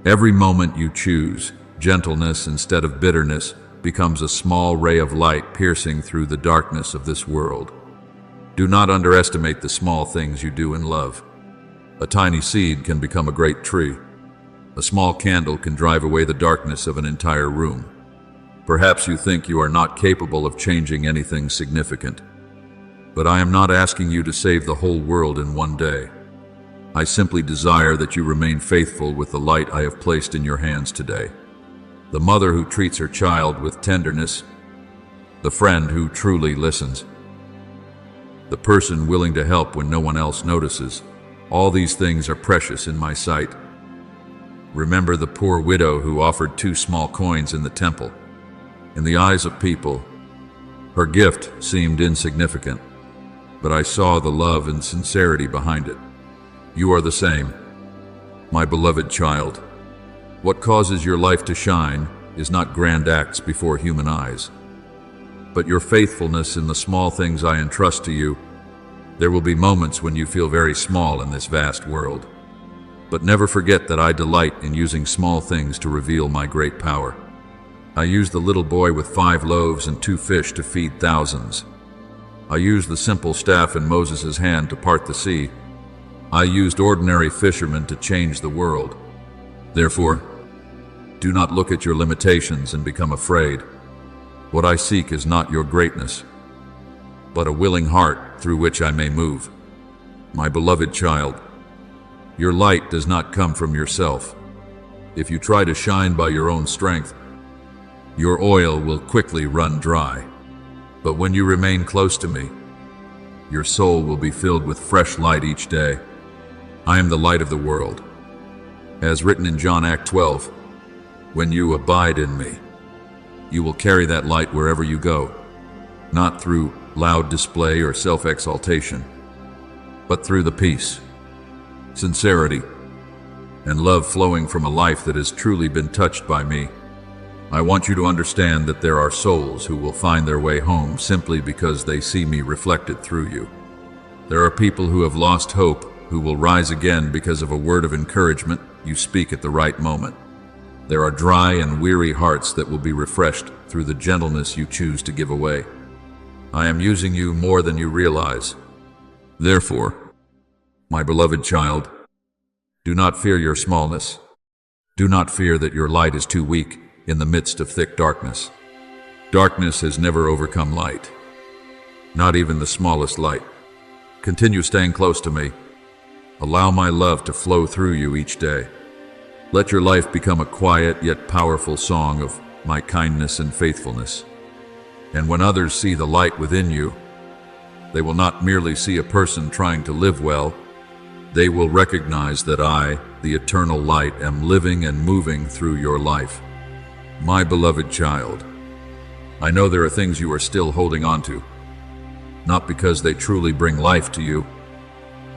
every moment you choose gentleness instead of bitterness becomes a small ray of light piercing through the darkness of this world. Do not underestimate the small things you do in love. A tiny seed can become a great tree. A small candle can drive away the darkness of an entire room. Perhaps you think you are not capable of changing anything significant, but I am not asking you to save the whole world in one day. I simply desire that you remain faithful with the light I have placed in your hands today. The mother who treats her child with tenderness, the friend who truly listens, the person willing to help when no one else notices. All these things are precious in my sight. Remember the poor widow who offered 2 small coins in the temple. In the eyes of people, her gift seemed insignificant, but I saw the love and sincerity behind it. You are the same, my beloved child. What causes your life to shine is not grand acts before human eyes, but your faithfulness in the small things I entrust to you. There will be moments when you feel very small in this vast world, but never forget that I delight in using small things to reveal my great power. I used the little boy with 5 loaves and 2 fish to feed thousands. I used the simple staff in Moses' hand to part the sea. I used ordinary fishermen to change the world. Therefore, do not look at your limitations and become afraid. What I seek is not your greatness, but a willing heart through which I may move. My beloved child, your light does not come from yourself. If you try to shine by your own strength, your oil will quickly run dry. But when you remain close to me, your soul will be filled with fresh light each day. I am the light of the world. As written in John 12, when you abide in me, you will carry that light wherever you go, not through loud display or self-exaltation, but through the peace, sincerity, and love flowing from a life that has truly been touched by me. I want you to understand that there are souls who will find their way home simply because they see me reflected through you. There are people who have lost hope who will rise again because of a word of encouragement you speak at the right moment. There are dry and weary hearts that will be refreshed through the gentleness you choose to give away. I am using you more than you realize. Therefore, my beloved child, do not fear your smallness. Do not fear that your light is too weak in the midst of thick darkness. Darkness has never overcome light, not even the smallest light. Continue staying close to me. Allow my love to flow through you each day. Let your life become a quiet yet powerful song of my kindness and faithfulness. And when others see the light within you, they will not merely see a person trying to live well, they will recognize that I, the eternal light, am living and moving through your life. My beloved child, I know there are things you are still holding on to, not because they truly bring life to you,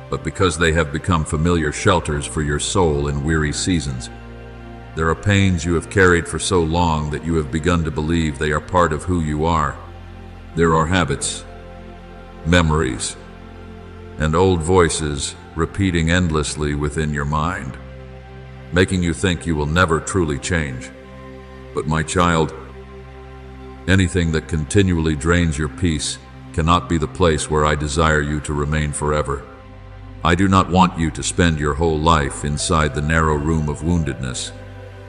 but because they have become familiar shelters for your soul in weary seasons. There are pains you have carried for so long that you have begun to believe they are part of who you are. There are habits, memories, and old voices repeating endlessly within your mind, making you think you will never truly change. But my child, anything that continually drains your peace cannot be the place where I desire you to remain forever. I do not want you to spend your whole life inside the narrow room of woundedness,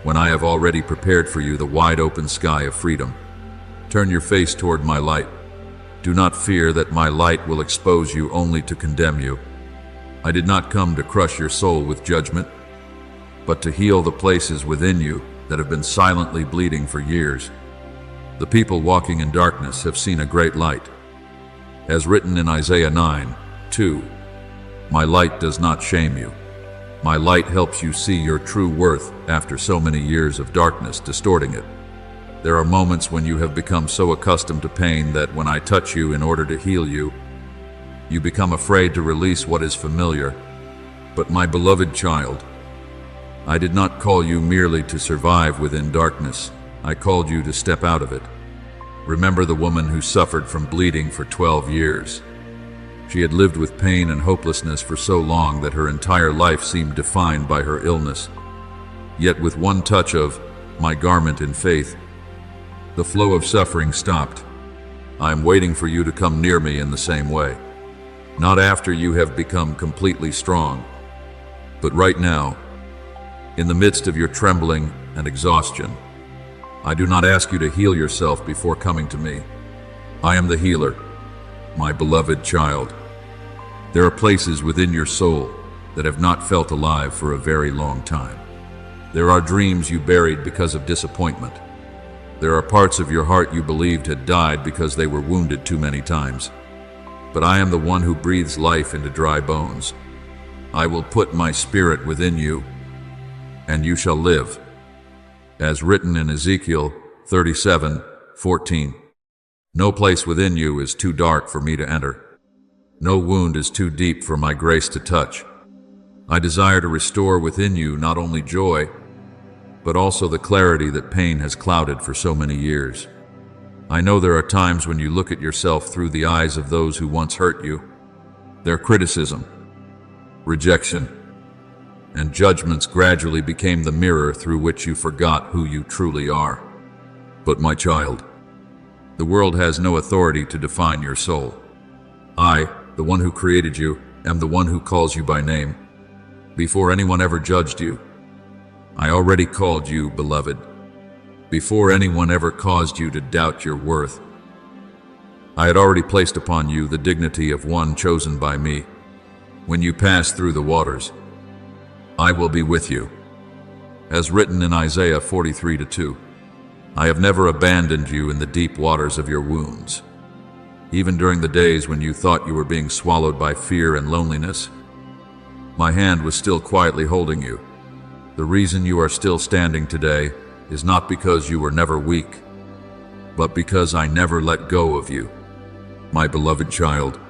when I have already prepared for you the wide open sky of freedom. Turn your face toward my light. Do not fear that my light will expose you only to condemn you. I did not come to crush your soul with judgment, but to heal the places within you that have been silently bleeding for years. The people walking in darkness have seen a great light. As written in Isaiah 9:2, my light does not shame you. My light helps you see your true worth after so many years of darkness distorting it. There are moments when you have become so accustomed to pain that when I touch you in order to heal you, you become afraid to release what is familiar. But my beloved child, I did not call you merely to survive within darkness. I called you to step out of it. Remember the woman who suffered from bleeding for 12 years. She had lived with pain and hopelessness for so long that her entire life seemed defined by her illness. Yet with one touch of my garment in faith, the flow of suffering stopped. I am waiting for you to come near me in the same way. Not after you have become completely strong, but right now, in the midst of your trembling and exhaustion. I do not ask you to heal yourself before coming to me. I am the healer, my beloved child. There are places within your soul that have not felt alive for a very long time. There are dreams you buried because of disappointment. There are parts of your heart you believed had died because they were wounded too many times. But I am the one who breathes life into dry bones. I will put my spirit within you, and you shall live. As written in Ezekiel 37:14, no place within you is too dark for me to enter. No wound is too deep for my grace to touch. I desire to restore within you not only joy, but also the clarity that pain has clouded for so many years. I know there are times when you look at yourself through the eyes of those who once hurt you. Their criticism, rejection, and judgments gradually became the mirror through which you forgot who you truly are. But my child, the world has no authority to define your soul. I, the one who created you, am the one who calls you by name. Before anyone ever judged you, I already called you beloved. Before anyone ever caused you to doubt your worth, I had already placed upon you the dignity of one chosen by me. When you pass through the waters, I will be with you. As written in Isaiah 43:2, I have never abandoned you in the deep waters of your wounds. Even during the days when you thought you were being swallowed by fear and loneliness, my hand was still quietly holding you. The reason you are still standing today is not because you were never weak, but because I never let go of you. My beloved child,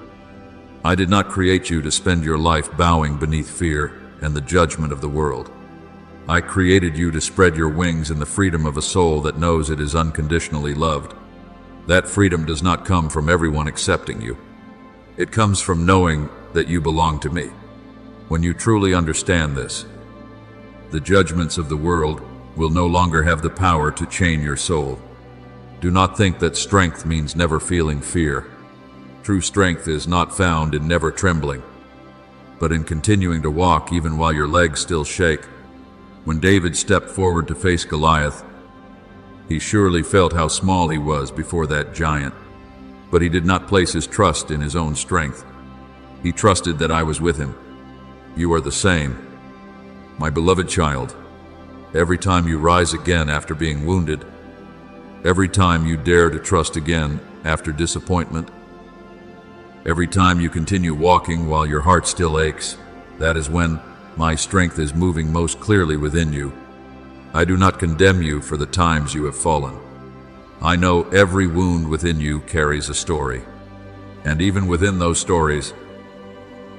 I did not create you to spend your life bowing beneath fear and the judgment of the world. I created you to spread your wings in the freedom of a soul that knows it is unconditionally loved. That freedom does not come from everyone accepting you. It comes from knowing that you belong to me. When you truly understand this, the judgments of the world will no longer have the power to chain your soul. Do not think that strength means never feeling fear. True strength is not found in never trembling, but in continuing to walk even while your legs still shake. When David stepped forward to face Goliath, he surely felt how small he was before that giant, but he did not place his trust in his own strength. He trusted that I was with him. You are the same, my beloved child. Every time you rise again after being wounded, every time you dare to trust again after disappointment, every time you continue walking while your heart still aches, that is when my strength is moving most clearly within you. I do not condemn you for the times you have fallen. I know every wound within you carries a story, and even within those stories,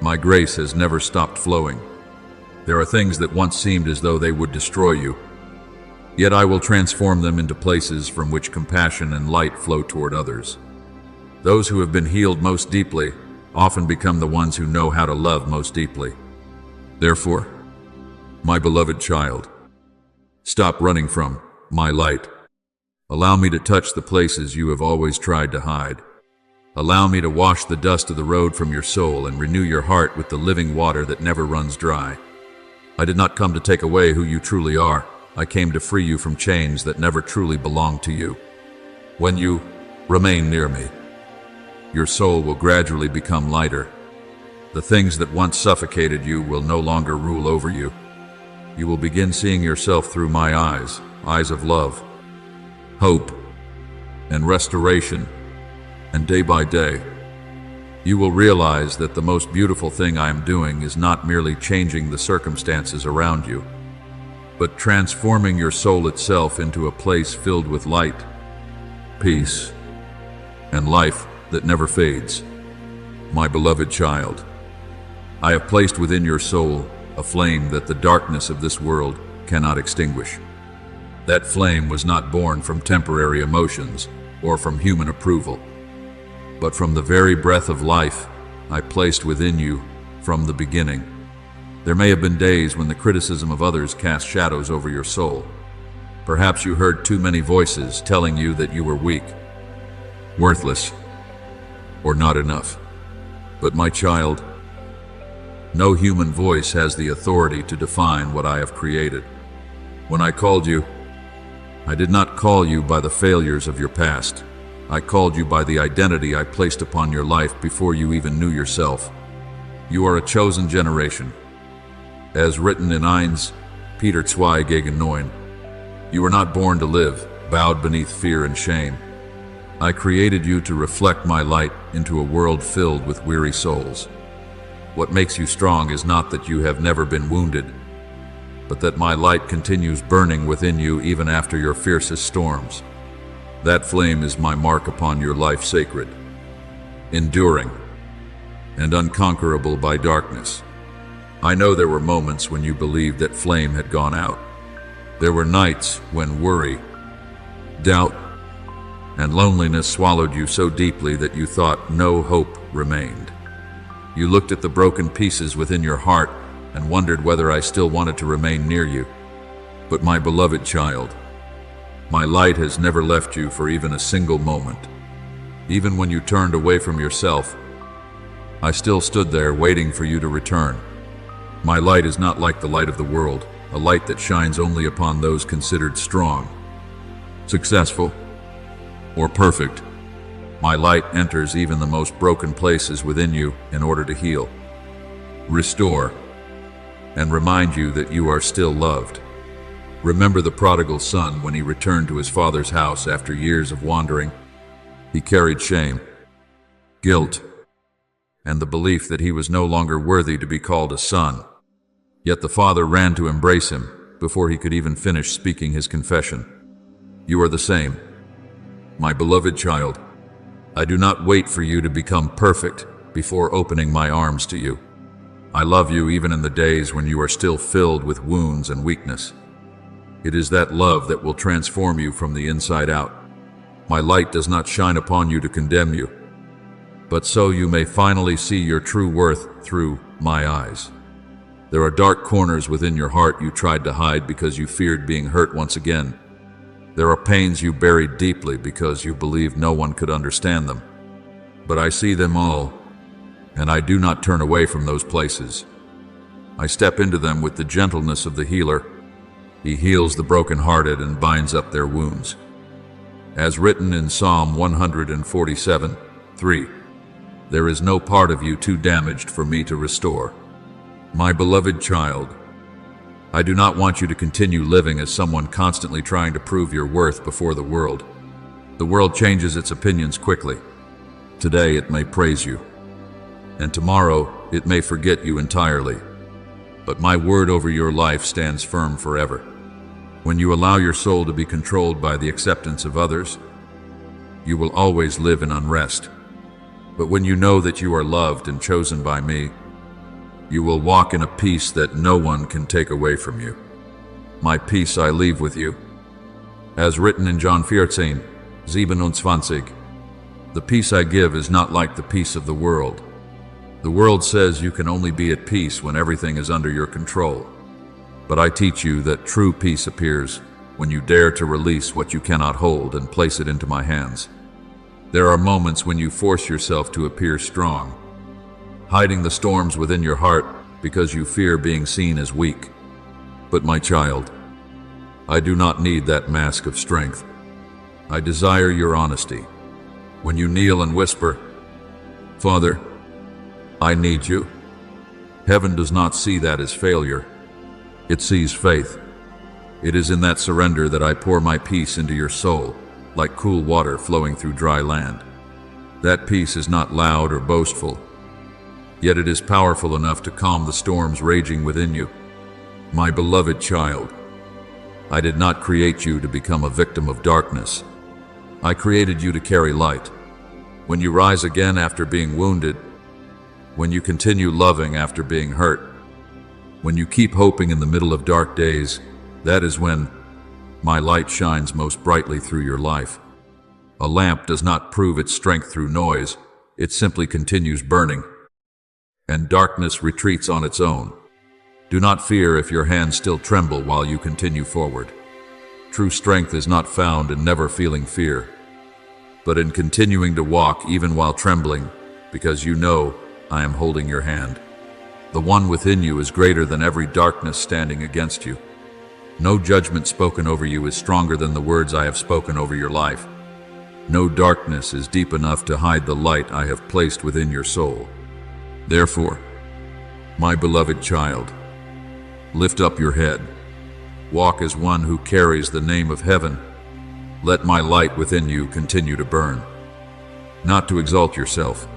my grace has never stopped flowing. There are things that once seemed as though they would destroy you, yet I will transform them into places from which compassion and light flow toward others. Those who have been healed most deeply often become the ones who know how to love most deeply. Therefore, my beloved child, stop running from my light. Allow me to touch the places you have always tried to hide. Allow me to wash the dust of the road from your soul and renew your heart with the living water that never runs dry. I did not come to take away who you truly are. I came to free you from chains that never truly belonged to you. When you remain near me, your soul will gradually become lighter. The things that once suffocated you will no longer rule over you. You will begin seeing yourself through my eyes, eyes of love, hope, and restoration, and day by day, you will realize that the most beautiful thing I am doing is not merely changing the circumstances around you, but transforming your soul itself into a place filled with light, peace, and life that never fades. My beloved child, I have placed within your soul a flame that the darkness of this world cannot extinguish. That flame was not born from temporary emotions or from human approval, but from the very breath of life I placed within you from the beginning. There may have been days when the criticism of others cast shadows over your soul. Perhaps you heard too many voices telling you that you were weak, worthless, or not enough. But my child, no human voice has the authority to define what I have created. When I called you, I did not call you by the failures of your past. I called you by the identity I placed upon your life before you even knew yourself. You are a chosen generation. As written in 1 Peter 2 gegen 9, you were not born to live, bowed beneath fear and shame. I created you to reflect my light into a world filled with weary souls. What makes you strong is not that you have never been wounded, but that my light continues burning within you even after your fiercest storms. That flame is my mark upon your life, sacred, enduring, and unconquerable by darkness. I know there were moments when you believed that flame had gone out. There were nights when worry, doubt, and loneliness swallowed you so deeply that you thought no hope remained. You looked at the broken pieces within your heart and wondered whether I still wanted to remain near you. But my beloved child, my light has never left you for even a single moment. Even when you turned away from yourself, I still stood there waiting for you to return. My light is not like the light of the world, a light that shines only upon those considered strong, successful, or perfect. My light enters even the most broken places within you in order to heal, restore, and remind you that you are still loved. Remember the prodigal son when he returned to his father's house after years of wandering. He carried shame, guilt, and the belief that he was no longer worthy to be called a son. Yet the father ran to embrace him before he could even finish speaking his confession. You are the same, my beloved child. I do not wait for you to become perfect before opening my arms to you. I love you even in the days when you are still filled with wounds and weakness. It is that love that will transform you from the inside out. My light does not shine upon you to condemn you, but so you may finally see your true worth through my eyes. There are dark corners within your heart you tried to hide because you feared being hurt once again. There are pains you buried deeply because you believed no one could understand them. But I see them all, and I do not turn away from those places. I step into them with the gentleness of the healer. He heals the brokenhearted and binds up their wounds. As written in Psalm 147:3, there is no part of you too damaged for me to restore. My beloved child, I do not want you to continue living as someone constantly trying to prove your worth before the world. The world changes its opinions quickly. Today it may praise you, and tomorrow it may forget you entirely. But my word over your life stands firm forever. When you allow your soul to be controlled by the acceptance of others, you will always live in unrest. But when you know that you are loved and chosen by me, you will walk in a peace that no one can take away from you. My peace I leave with you. As written in John 14:27, the peace I give is not like the peace of the world. The world says you can only be at peace when everything is under your control. But I teach you that true peace appears when you dare to release what you cannot hold and place it into my hands. There are moments when you force yourself to appear strong, hiding the storms within your heart because you fear being seen as weak. But my child, I do not need that mask of strength. I desire your honesty. When you kneel and whisper, "Father, I need you," heaven does not see that as failure. It sees faith. It is in that surrender that I pour my peace into your soul, like cool water flowing through dry land. That peace is not loud or boastful, yet it is powerful enough to calm the storms raging within you. My beloved child, I did not create you to become a victim of darkness. I created you to carry light. When you rise again after being wounded, when you continue loving after being hurt, when you keep hoping in the middle of dark days, that is when my light shines most brightly through your life. A lamp does not prove its strength through noise, it simply continues burning, and darkness retreats on its own. Do not fear if your hands still tremble while you continue forward. True strength is not found in never feeling fear, but in continuing to walk even while trembling, because you know I am holding your hand. The one within you is greater than every darkness standing against you. No judgment spoken over you is stronger than the words I have spoken over your life. No darkness is deep enough to hide the light I have placed within your soul. Therefore, my beloved child, lift up your head. Walk as one who carries the name of heaven. Let my light within you continue to burn, not to exalt yourself,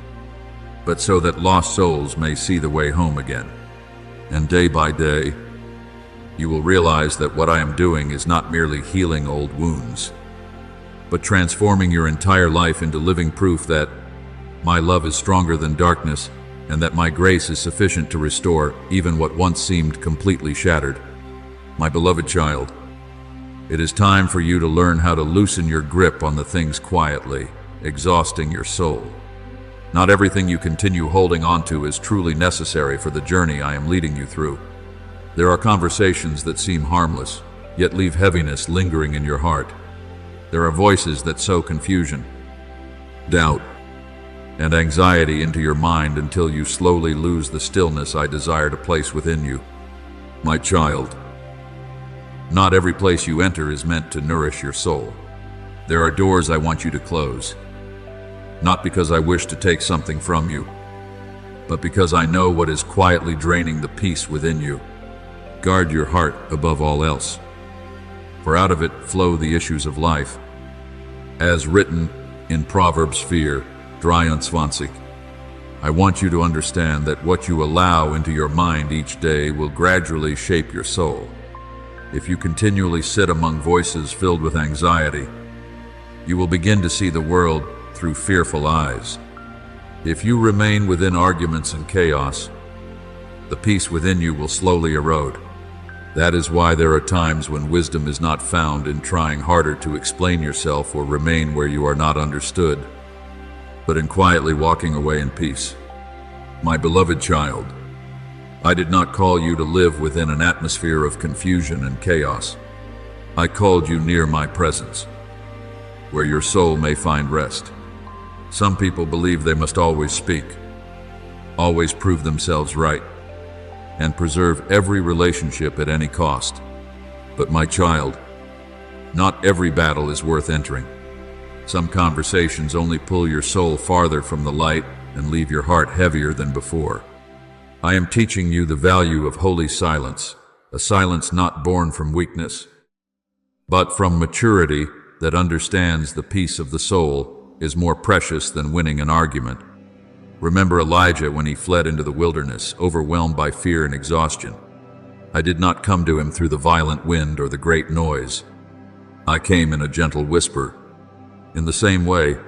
but so that lost souls may see the way home again. And day by day, you will realize that what I am doing is not merely healing old wounds, but transforming your entire life into living proof that my love is stronger than darkness, and that my grace is sufficient to restore even what once seemed completely shattered. My beloved child, it is time for you to learn how to loosen your grip on the things quietly, exhausting your soul. Not everything you continue holding on to is truly necessary for the journey I am leading you through. There are conversations that seem harmless, yet leave heaviness lingering in your heart. There are voices that sow confusion, doubt, and anxiety into your mind until you slowly lose the stillness I desire to place within you. My child, not every place you enter is meant to nourish your soul. There are doors I want you to close, not because I wish to take something from you, but because I know what is quietly draining the peace within you. Guard your heart above all else, for out of it flow the issues of life. As written in Proverbs 4:23, I want you to understand that what you allow into your mind each day will gradually shape your soul. If you continually sit among voices filled with anxiety, you will begin to see the world through fearful eyes. If you remain within arguments and chaos, the peace within you will slowly erode. That is why there are times when wisdom is not found in trying harder to explain yourself or remain where you are not understood, but in quietly walking away in peace. My beloved child, I did not call you to live within an atmosphere of confusion and chaos. I called you near my presence, where your soul may find rest. Some people believe they must always speak, always prove themselves right, and preserve every relationship at any cost. But my child, not every battle is worth entering. Some conversations only pull your soul farther from the light and leave your heart heavier than before. I am teaching you the value of holy silence, a silence not born from weakness, but from maturity that understands the peace of the soul is more precious than winning an argument. Remember Elijah when he fled into the wilderness, overwhelmed by fear and exhaustion. I did not come to him through the violent wind or the great noise. I came in a gentle whisper. In the same way,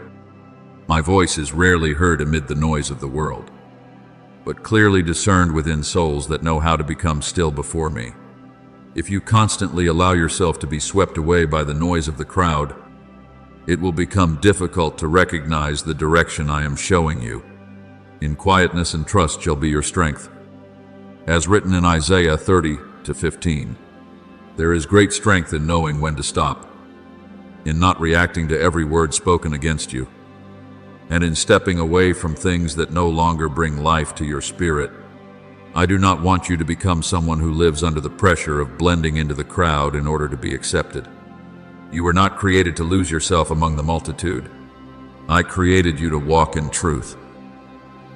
my voice is rarely heard amid the noise of the world, but clearly discerned within souls that know how to become still before me. If you constantly allow yourself to be swept away by the noise of the crowd, it will become difficult to recognize the direction I am showing you. In quietness and trust shall be your strength. As written in Isaiah 30:15, there is great strength in knowing when to stop, in not reacting to every word spoken against you, and in stepping away from things that no longer bring life to your spirit. I do not want you to become someone who lives under the pressure of blending into the crowd in order to be accepted. You were not created to lose yourself among the multitude. I created you to walk in truth,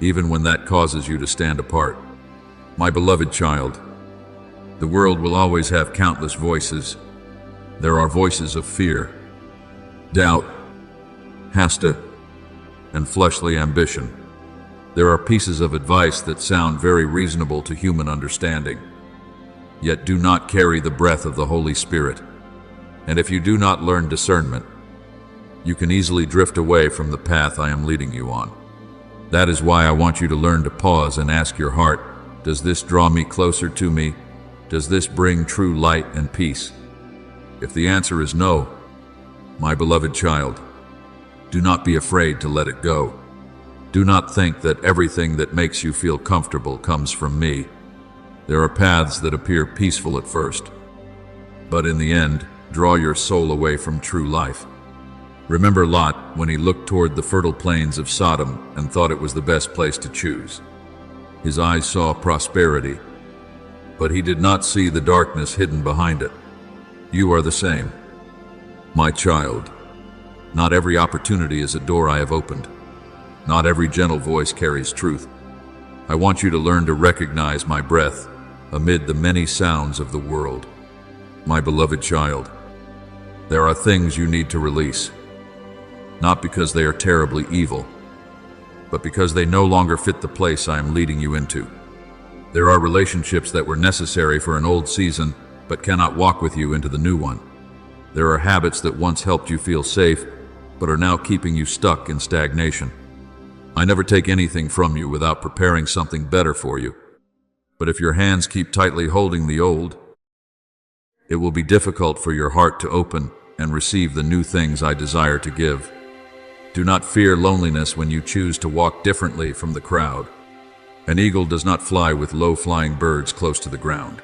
even when that causes you to stand apart. My beloved child, the world will always have countless voices. There are voices of fear, doubt, hasta, and fleshly ambition. There are pieces of advice that sound very reasonable to human understanding, yet do not carry the breath of the Holy Spirit. And if you do not learn discernment, you can easily drift away from the path I am leading you on. That is why I want you to learn to pause and ask your heart, does this draw me closer to me? Does this bring true light and peace? If the answer is no, my beloved child, do not be afraid to let it go. Do not think that everything that makes you feel comfortable comes from me. There are paths that appear peaceful at first, but in the end, draw your soul away from true life. Remember Lot when he looked toward the fertile plains of Sodom and thought it was the best place to choose. His eyes saw prosperity, but he did not see the darkness hidden behind it. You are the same. My child, not every opportunity is a door I have opened. Not every gentle voice carries truth. I want you to learn to recognize my breath amid the many sounds of the world. My beloved child, there are things you need to release, not because they are terribly evil, but because they no longer fit the place I am leading you into. There are relationships that were necessary for an old season, but cannot walk with you into the new one. There are habits that once helped you feel safe, but are now keeping you stuck in stagnation. I never take anything from you without preparing something better for you. But if your hands keep tightly holding the old, it will be difficult for your heart to open and receive the new things I desire to give. Do not fear loneliness when you choose to walk differently from the crowd. An eagle does not fly with low-flying birds close to the ground.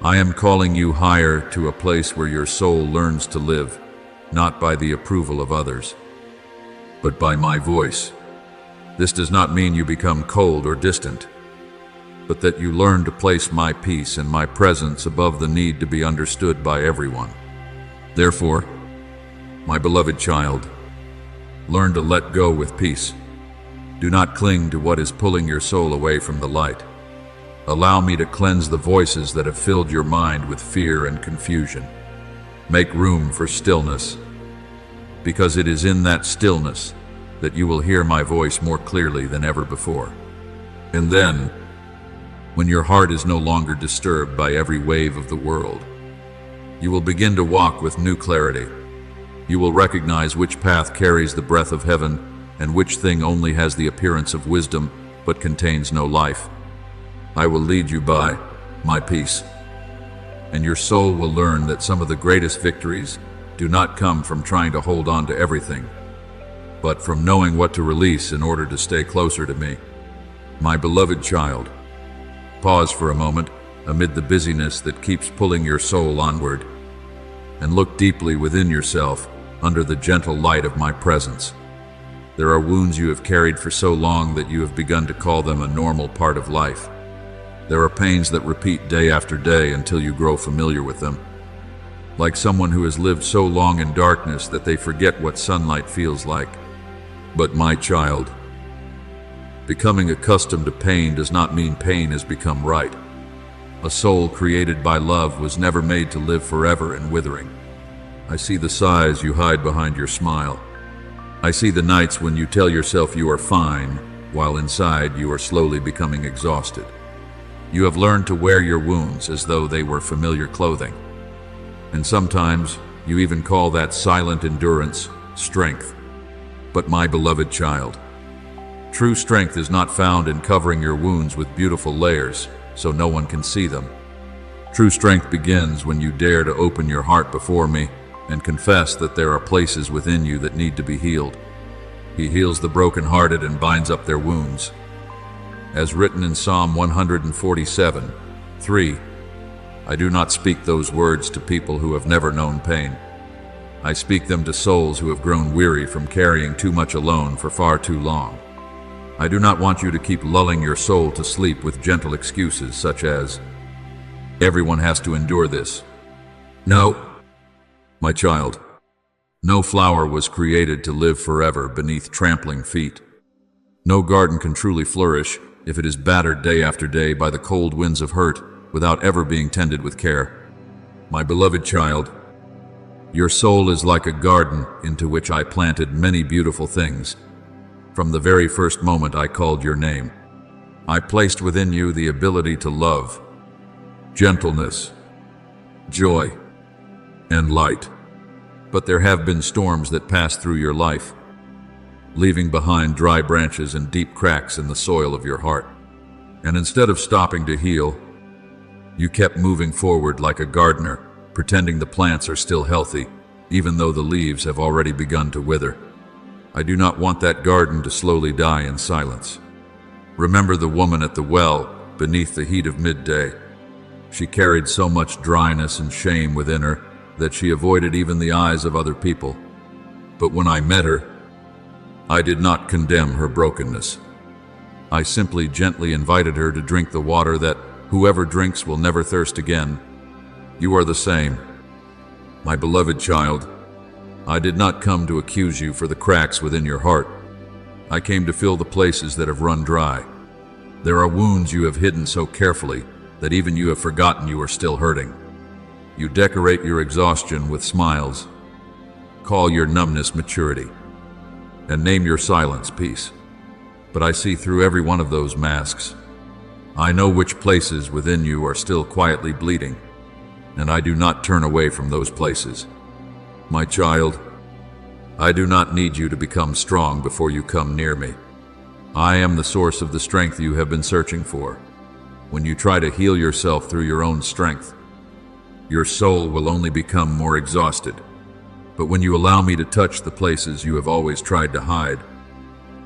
I am calling you higher to a place where your soul learns to live, not by the approval of others, but by my voice. This does not mean you become cold or distant, but that you learn to place my peace and my presence above the need to be understood by everyone. Therefore, my beloved child, learn to let go with peace. Do not cling to what is pulling your soul away from the light. Allow me to cleanse the voices that have filled your mind with fear and confusion. Make room for stillness, because it is in that stillness that you will hear my voice more clearly than ever before. And then, when your heart is no longer disturbed by every wave of the world, you will begin to walk with new clarity. You will recognize which path carries the breath of heaven and which thing only has the appearance of wisdom but contains no life. I will lead you by my peace. And your soul will learn that some of the greatest victories do not come from trying to hold on to everything, but from knowing what to release in order to stay closer to me. My beloved child, pause for a moment amid the busyness that keeps pulling your soul onward, and look deeply within yourself under the gentle light of my presence. There are wounds you have carried for so long that you have begun to call them a normal part of life. There are pains that repeat day after day until you grow familiar with them. Like someone who has lived so long in darkness that they forget what sunlight feels like. But my child, becoming accustomed to pain does not mean pain has become right. A soul created by love was never made to live forever in withering. I see the sighs you hide behind your smile. I see the nights when you tell yourself you are fine, while inside you are slowly becoming exhausted. You have learned to wear your wounds as though they were familiar clothing. And sometimes you even call that silent endurance strength. But my beloved child, true strength is not found in covering your wounds with beautiful layers so no one can see them. True strength begins when you dare to open your heart before me and confess that there are places within you that need to be healed. He heals the brokenhearted and binds up their wounds. As written in Psalm 147:3, I do not speak those words to people who have never known pain. I speak them to souls who have grown weary from carrying too much alone for far too long. I do not want you to keep lulling your soul to sleep with gentle excuses such as, everyone has to endure this. No, my child, no flower was created to live forever beneath trampling feet. No garden can truly flourish if it is battered day after day by the cold winds of hurt without ever being tended with care. My beloved child, your soul is like a garden into which I planted many beautiful things. From the very first moment I called your name, I placed within you the ability to love, gentleness, joy, and light. But there have been storms that passed through your life, leaving behind dry branches and deep cracks in the soil of your heart. And instead of stopping to heal, you kept moving forward like a gardener, pretending the plants are still healthy, even though the leaves have already begun to wither. I do not want that garden to slowly die in silence. Remember the woman at the well beneath the heat of midday. She carried so much dryness and shame within her that she avoided even the eyes of other people. But when I met her, I did not condemn her brokenness. I simply gently invited her to drink the water that whoever drinks will never thirst again. You are the same. My beloved child, I did not come to accuse you for the cracks within your heart. I came to fill the places that have run dry. There are wounds you have hidden so carefully that even you have forgotten you are still hurting. You decorate your exhaustion with smiles, call your numbness maturity, and name your silence peace. But I see through every one of those masks. I know which places within you are still quietly bleeding, and I do not turn away from those places. My child, I do not need you to become strong before you come near me. I am the source of the strength you have been searching for. When you try to heal yourself through your own strength, your soul will only become more exhausted. But when you allow me to touch the places you have always tried to hide,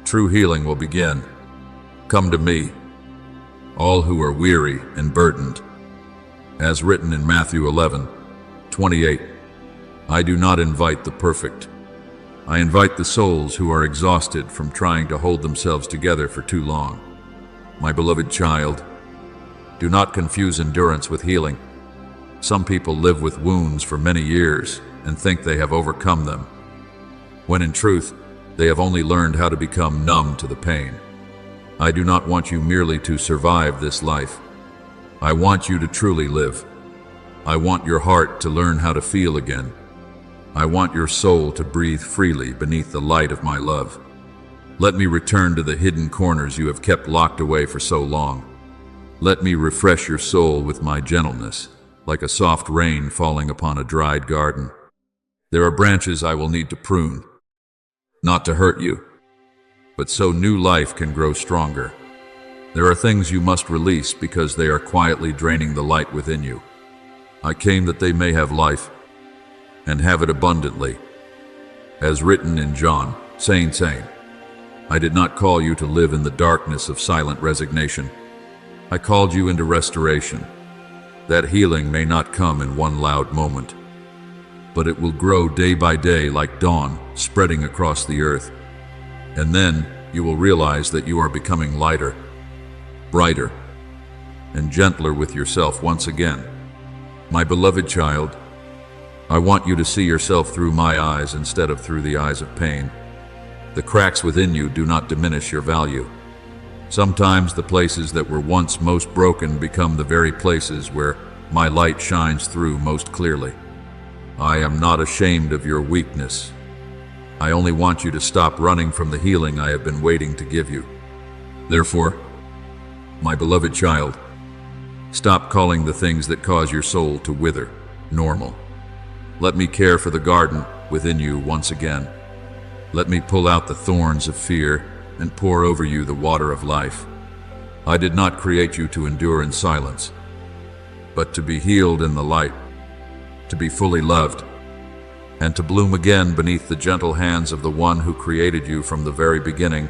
true healing will begin. Come to me, all who are weary and burdened. As written in Matthew 11:28, I do not invite the perfect. I invite the souls who are exhausted from trying to hold themselves together for too long. My beloved child, do not confuse endurance with healing. Some people live with wounds for many years and think they have overcome them, when in truth, they have only learned how to become numb to the pain. I do not want you merely to survive this life. I want you to truly live. I want your heart to learn how to feel again. I want your soul to breathe freely beneath the light of my love. Let me return to the hidden corners you have kept locked away for so long. Let me refresh your soul with my gentleness, like a soft rain falling upon a dried garden. There are branches I will need to prune, not to hurt you, but so new life can grow stronger. There are things you must release because they are quietly draining the light within you. I came that they may have life, and have it abundantly. As written in John, saying, I did not call you to live in the darkness of silent resignation. I called you into restoration. That healing may not come in one loud moment, but it will grow day by day like dawn spreading across the earth. And then you will realize that you are becoming lighter, brighter, and gentler with yourself once again. My beloved child, I want you to see yourself through my eyes instead of through the eyes of pain. The cracks within you do not diminish your value. Sometimes the places that were once most broken become the very places where my light shines through most clearly. I am not ashamed of your weakness. I only want you to stop running from the healing I have been waiting to give you. Therefore, my beloved child, stop calling the things that cause your soul to wither normal. Let me care for the garden within you once again. Let me pull out the thorns of fear and pour over you the water of life. I did not create you to endure in silence, but to be healed in the light, to be fully loved, and to bloom again beneath the gentle hands of the one who created you from the very beginning